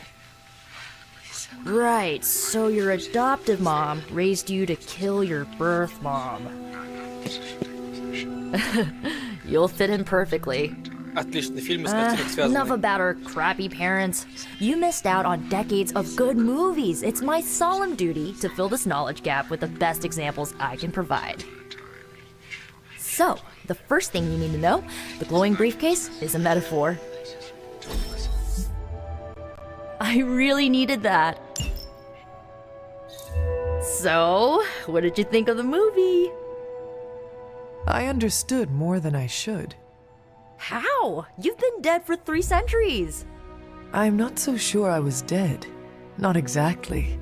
Right, so your adoptive mom raised you to kill your birth mom. You'll fit in perfectly. Отличный фильм, с картинок связанный. Enough about our crappy parents. You missed out on decades of good movies. It's my solemn duty to fill this knowledge gap with the best examples I can provide. So, the first thing you need to know, the glowing briefcase is a metaphor. I really needed that. So, what did you think of the movie? I understood more than I should. How? You've been dead for 3 centuries. I'm not so sure I was dead. Not exactly.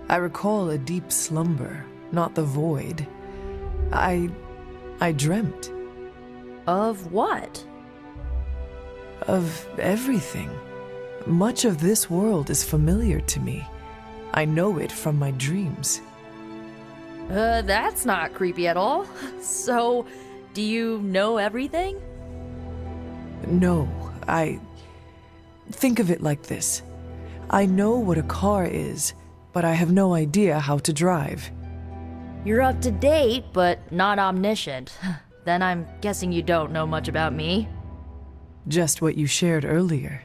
I recall a deep slumber, not the void. I dreamt. Of what? Of everything. Much of this world is familiar to me. I know it from my dreams. That's not creepy at all. So, do you know everything? No, think of it like this. I know what a car is, but I have no idea how to drive. You're up to date, but not omniscient. Then I'm guessing you don't know much about me. Just what you shared earlier.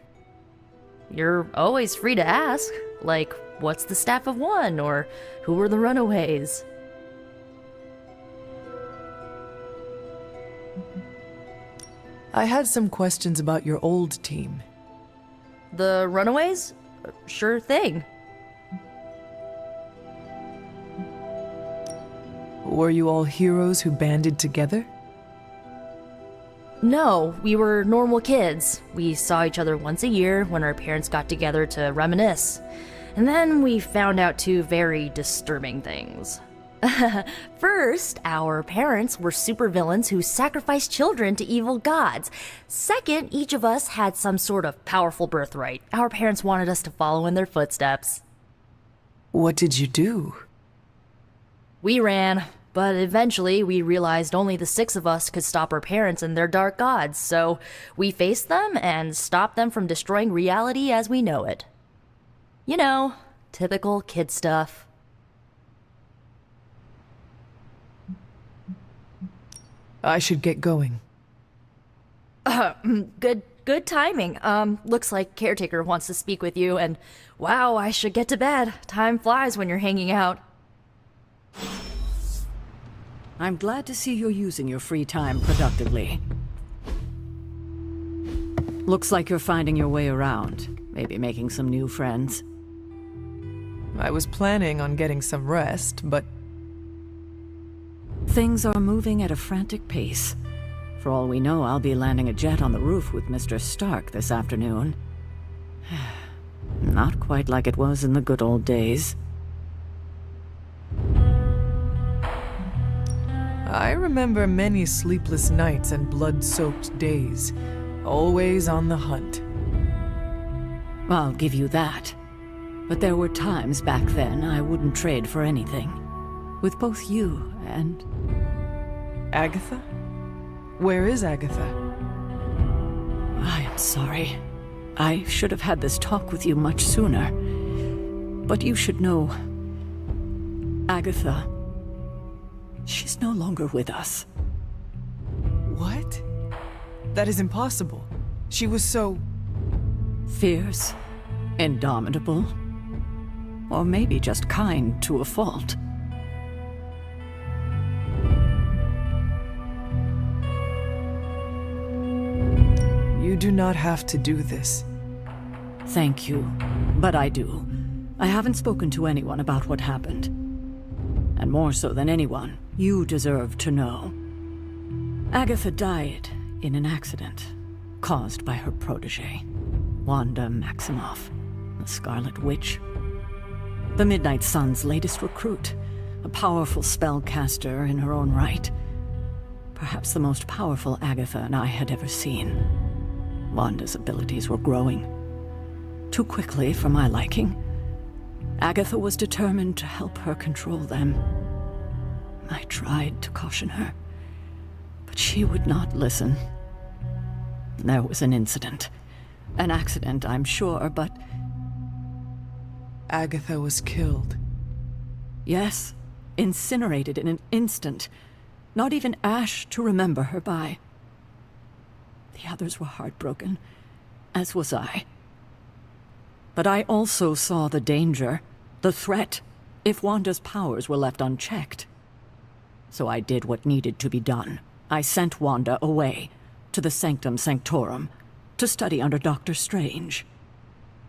You're always free to ask, like, what's the staff of one, or who were the runaways? I had some questions about your old team. The runaways? Sure thing. Were you all heroes who banded together? No, we were normal kids. We saw each other once a year when our parents got together to reminisce. And then we found out 2 very disturbing things. First, our parents were supervillains who sacrificed children to evil gods. Second, each of us had some sort of powerful birthright. Our parents wanted us to follow in their footsteps. What did you do? We ran, but eventually we realized only the 6 of us could stop our parents and their dark gods, so we faced them and stopped them from destroying reality as we know it. You know, typical kid stuff. I should get going. Good good timing. Looks like Caretaker wants to speak with you, and wow, I should get to bed. Time flies when you're hanging out. I'm glad to see you're using your free time productively. Looks like you're finding your way around. Maybe making some new friends. I was planning on getting some rest, but... Things are moving at a frantic pace. For all we know, I'll be landing a jet on the roof with Mr. Stark this afternoon. Not quite like it was in the good old days. I remember many sleepless nights and blood-soaked days. Always on the hunt. I'll give you that. But there were times back then I wouldn't trade for anything. With both you and... Agatha? Where is Agatha? I am sorry. I should have had this talk with you much sooner. But you should know... Agatha... She's no longer with us. What? That is impossible. She was so... fierce, indomitable, or maybe just kind to a fault. You do not have to do this. Thank you, but I do. I haven't spoken to anyone about what happened. And more so than anyone, you deserve to know. Agatha died in an accident caused by her protege, Wanda Maximoff, the Scarlet Witch. The Midnight Sun's latest recruit, a powerful spellcaster in her own right. Perhaps the most powerful Agatha and I had ever seen. Wanda's abilities were growing. Too quickly for my liking. Agatha was determined to help her control them. I tried to caution her, but she would not listen. There was an incident. An accident, I'm sure, but... Agatha was killed. Yes, incinerated in an instant. Not even ash to remember her by. The others were heartbroken, as was I. But I also saw the danger, the threat, if Wanda's powers were left unchecked. So I did what needed to be done. I sent Wanda away, to the Sanctum Sanctorum, to study under Dr. Strange.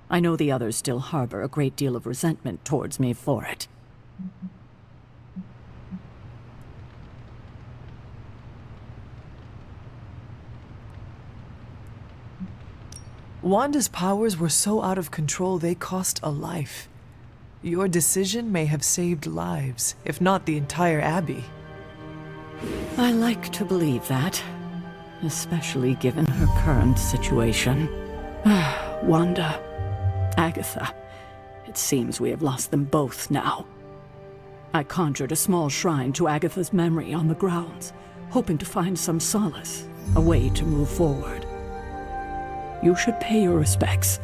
I know the others still harbor a great deal of resentment towards me for it. Wanda's powers were so out of control they cost a life. Your decision may have saved lives, if not the entire Abbey. I like to believe that, especially given her current situation. Wanda, Agatha, it seems we have lost them both now. I conjured a small shrine to Agatha's memory on the grounds, hoping to find some solace, a way to move forward. You should pay your respects.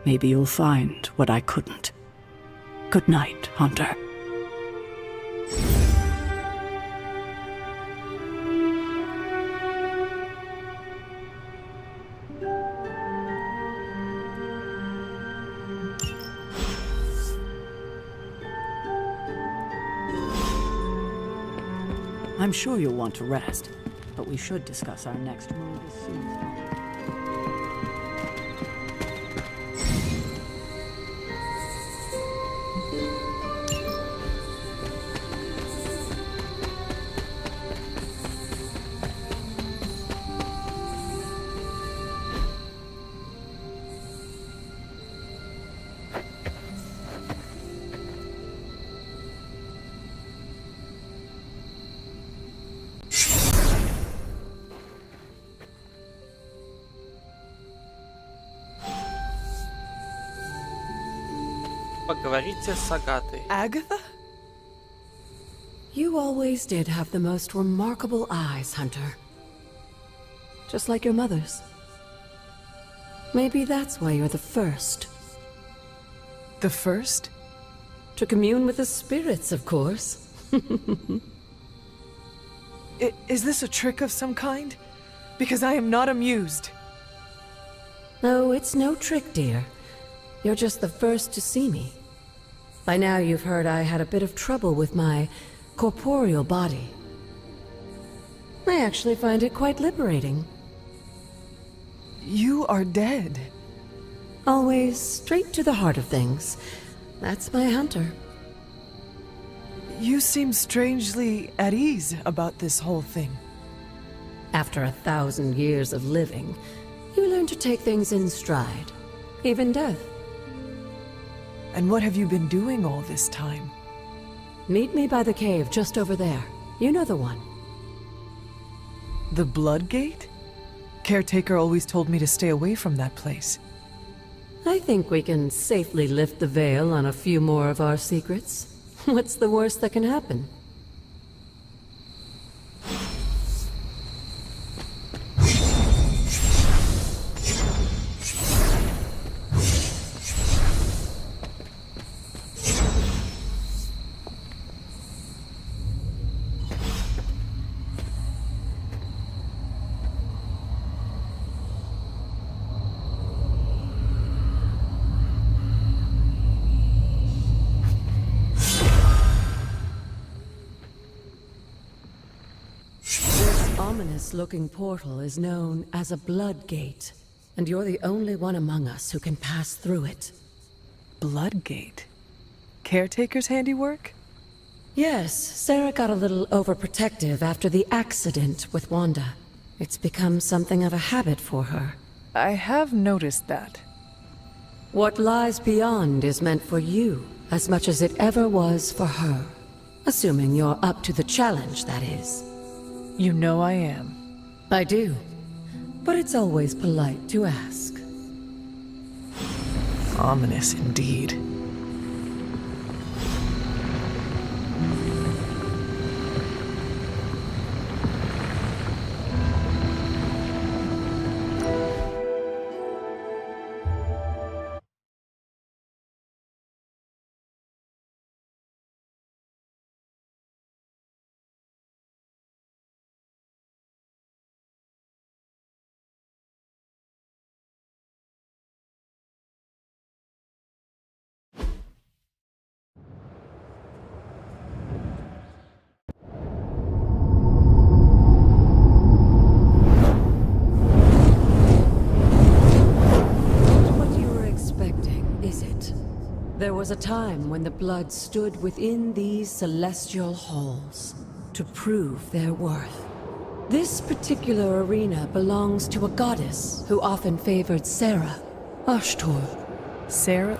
Maybe you'll find what I couldn't. Good night, Hunter. I'm sure you'll want to rest, but we should discuss our next move as soon as possible. Поговорите с Агатой. Agatha? You always did have the most remarkable eyes, Hunter. Just like your mother's. Maybe that's why you're the first. The first? To commune with the spirits, of course. Is this a trick of some kind? Because I am not amused. No, it's no trick, dear. You're just the first to see me. By now you've heard I had a bit of trouble with my corporeal body. I actually find it quite liberating. You are dead. Always straight to the heart of things. That's my hunter. You seem strangely at ease about this whole thing. After 1,000 years of living, you learn to take things in stride. Even death. And what have you been doing all this time? Meet me by the cave just over there. You know the one. The Blood Gate? Caretaker always told me to stay away from that place. I think we can safely lift the veil on a few more of our secrets. What's the worst that can happen? Ominous-looking portal is known as a Blood Gate, and you're the only one among us who can pass through it. Blood Gate? Caretaker's handiwork? Yes, Sarah got a little overprotective after the accident with Wanda. It's become something of a habit for her. I have noticed that. What lies beyond is meant for you as much as it ever was for her. Assuming you're up to the challenge, that is. You know I am. I do. But it's always polite to ask. Ominous indeed. There was a time when the blood stood within these celestial halls to prove their worth. This particular arena belongs to a goddess who often favored Sarah, Ashtor. Sarah?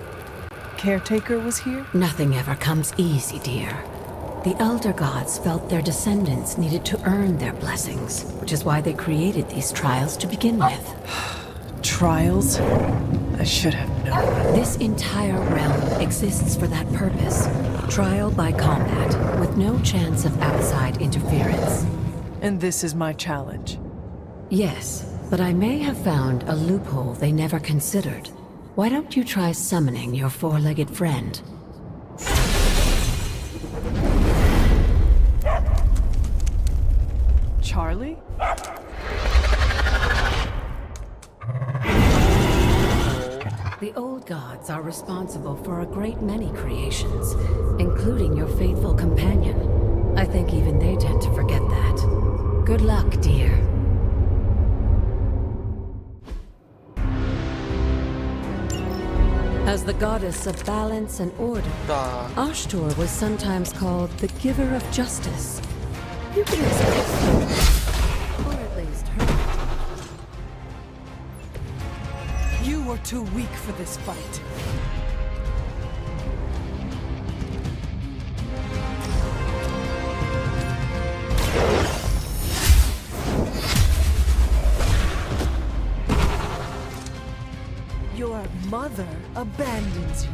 Caretaker was here? Nothing ever comes easy, dear. The Elder Gods felt their descendants needed to earn their blessings, which is why they created these trials to begin with. Trials? I should have known. This entire realm exists for that purpose. Trial by combat, with no chance of outside interference. And this is my challenge? Yes, but I may have found a loophole they never considered. Why don't you try summoning your four-legged friend? Charlie? The old gods are responsible for a great many creations, including your faithful companion. I think even they tend to forget that. Good luck, dear. As the goddess of balance and order, Ashtor was sometimes called the giver of justice. You could expect her, or at least her. You are too weak for this fight. Your mother abandons you.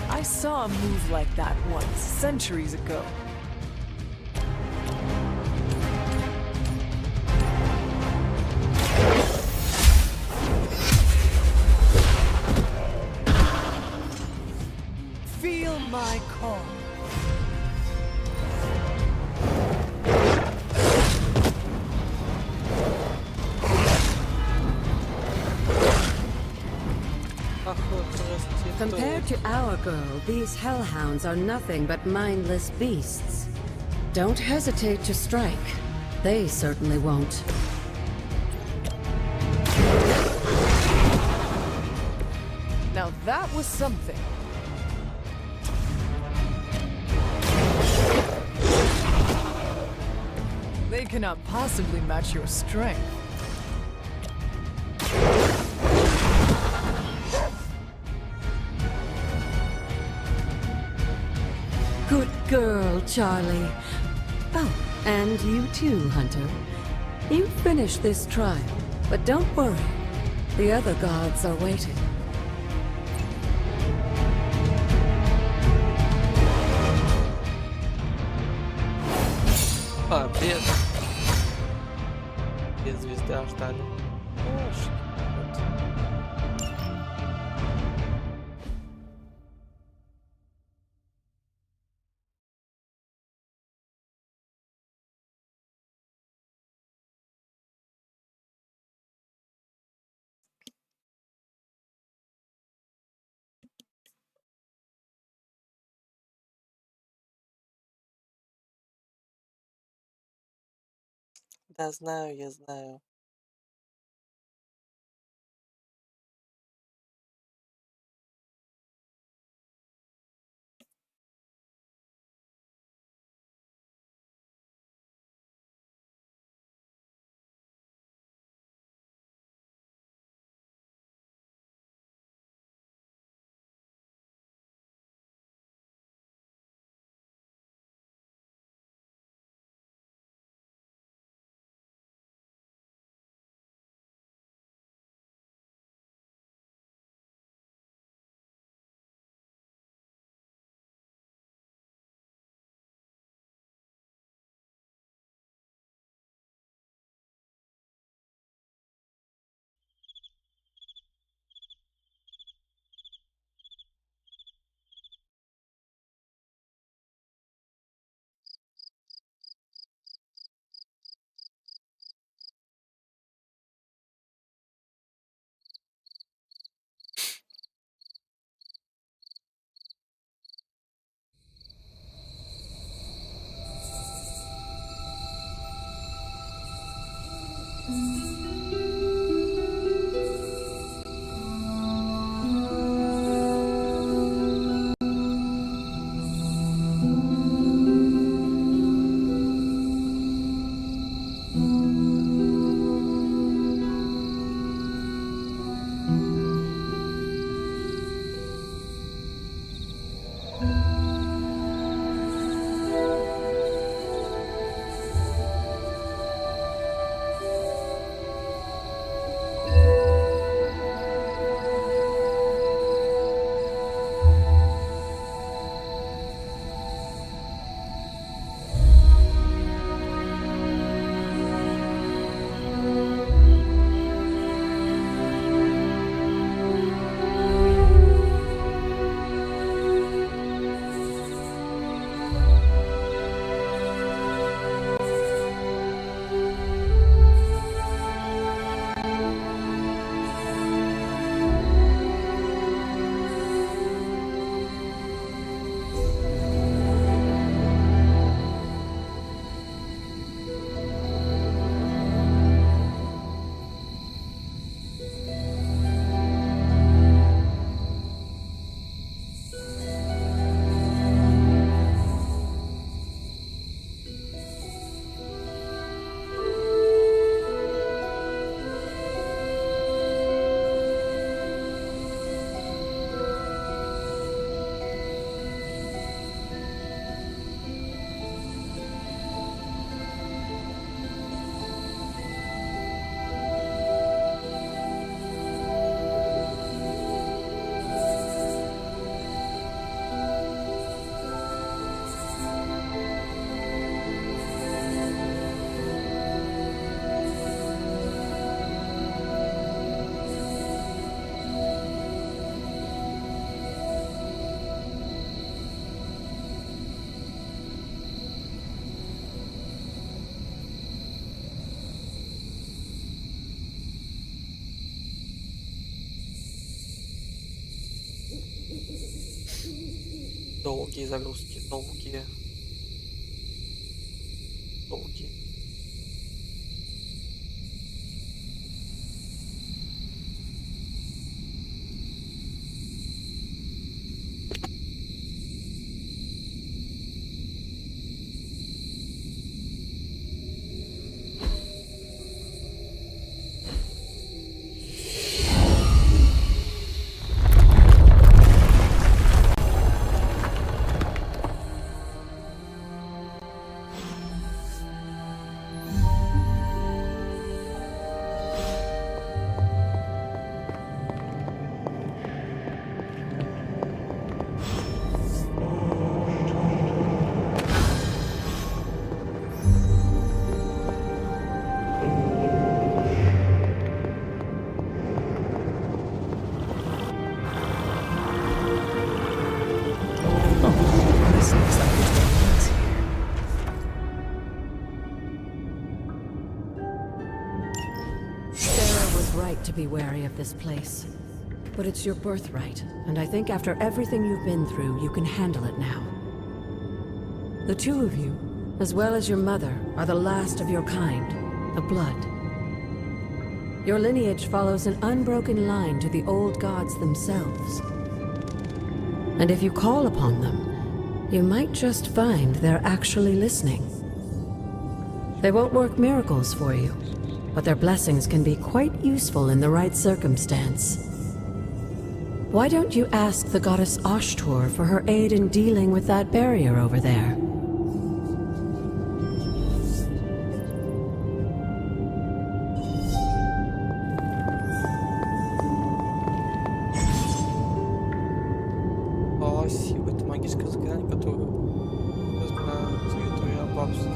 I saw a move like that once, centuries ago. Feel my call. Compared to our girl, these hellhounds are nothing but mindless beasts. Don't hesitate to strike. They certainly won't. Now that was something. They cannot possibly match your strength. Good girl, Charlie. Oh, and you too, Hunter. You finished this trial, but don't worry. The other gods are waiting. А, без звезды аж дали. Ну, что вот. Да, знаю, я знаю. Долгие загрузки, долгие. To be wary of this place. But it's your birthright, and I think after everything you've been through, you can handle it now. The two of you, as well as your mother, are the last of your kind, the blood. Your lineage follows an unbroken line to the old gods themselves. And if you call upon them, you might just find they're actually listening. They won't work miracles for you, but their blessings can be quite useful in the right circumstance. Why don't you ask the goddess Ashtur for her aid in dealing with that barrier over there? Спасибо, это магическое заклинание, которое на территории аббатства.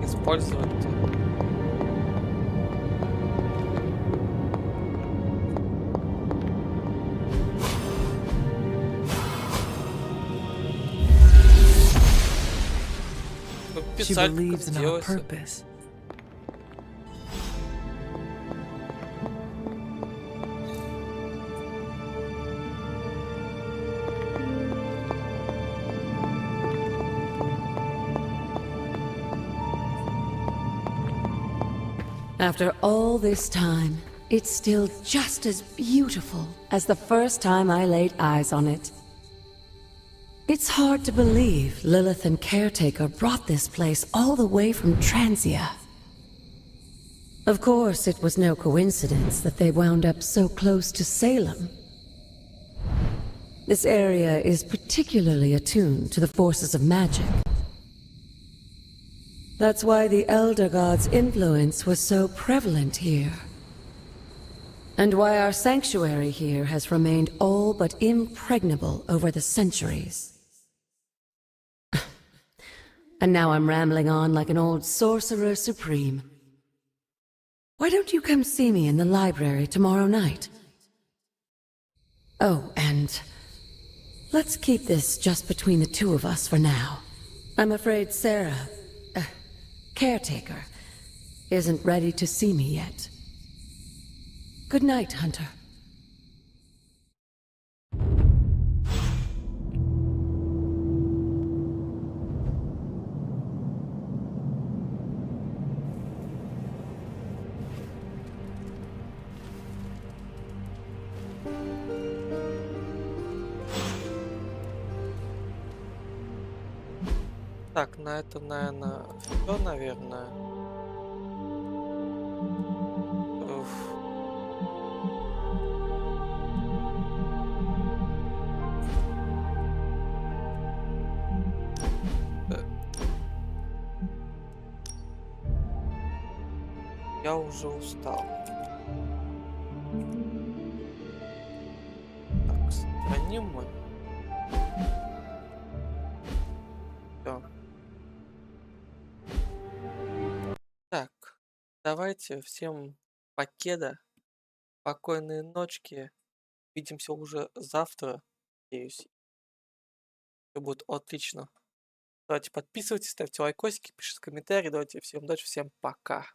Использовать. She believes in our purpose. After all this time, it's still just as beautiful as the first time I laid eyes on it. It's hard to believe Lilith and Caretaker brought this place all the way from Transia. Of course, it was no coincidence that they wound up so close to Salem. This area is particularly attuned to the forces of magic. That's why the Elder God's influence was so prevalent here. And why our sanctuary here has remained all but impregnable over the centuries. And now I'm rambling on like an old sorcerer supreme. Why don't you come see me in the library tomorrow night? Oh, and let's keep this just between the two of us for now. I'm afraid Sarah, Caretaker, isn't ready to see me yet. Good night, Hunter. Так, на это, наверное, все, наверное. Я уже устал. Так, сохраним мы. Все. Давайте всем покеда, спокойной ночки. Увидимся уже завтра. Надеюсь, все будет отлично. Давайте подписывайтесь, ставьте лайкосики, пишите комментарии. Давайте всем удачи, всем пока.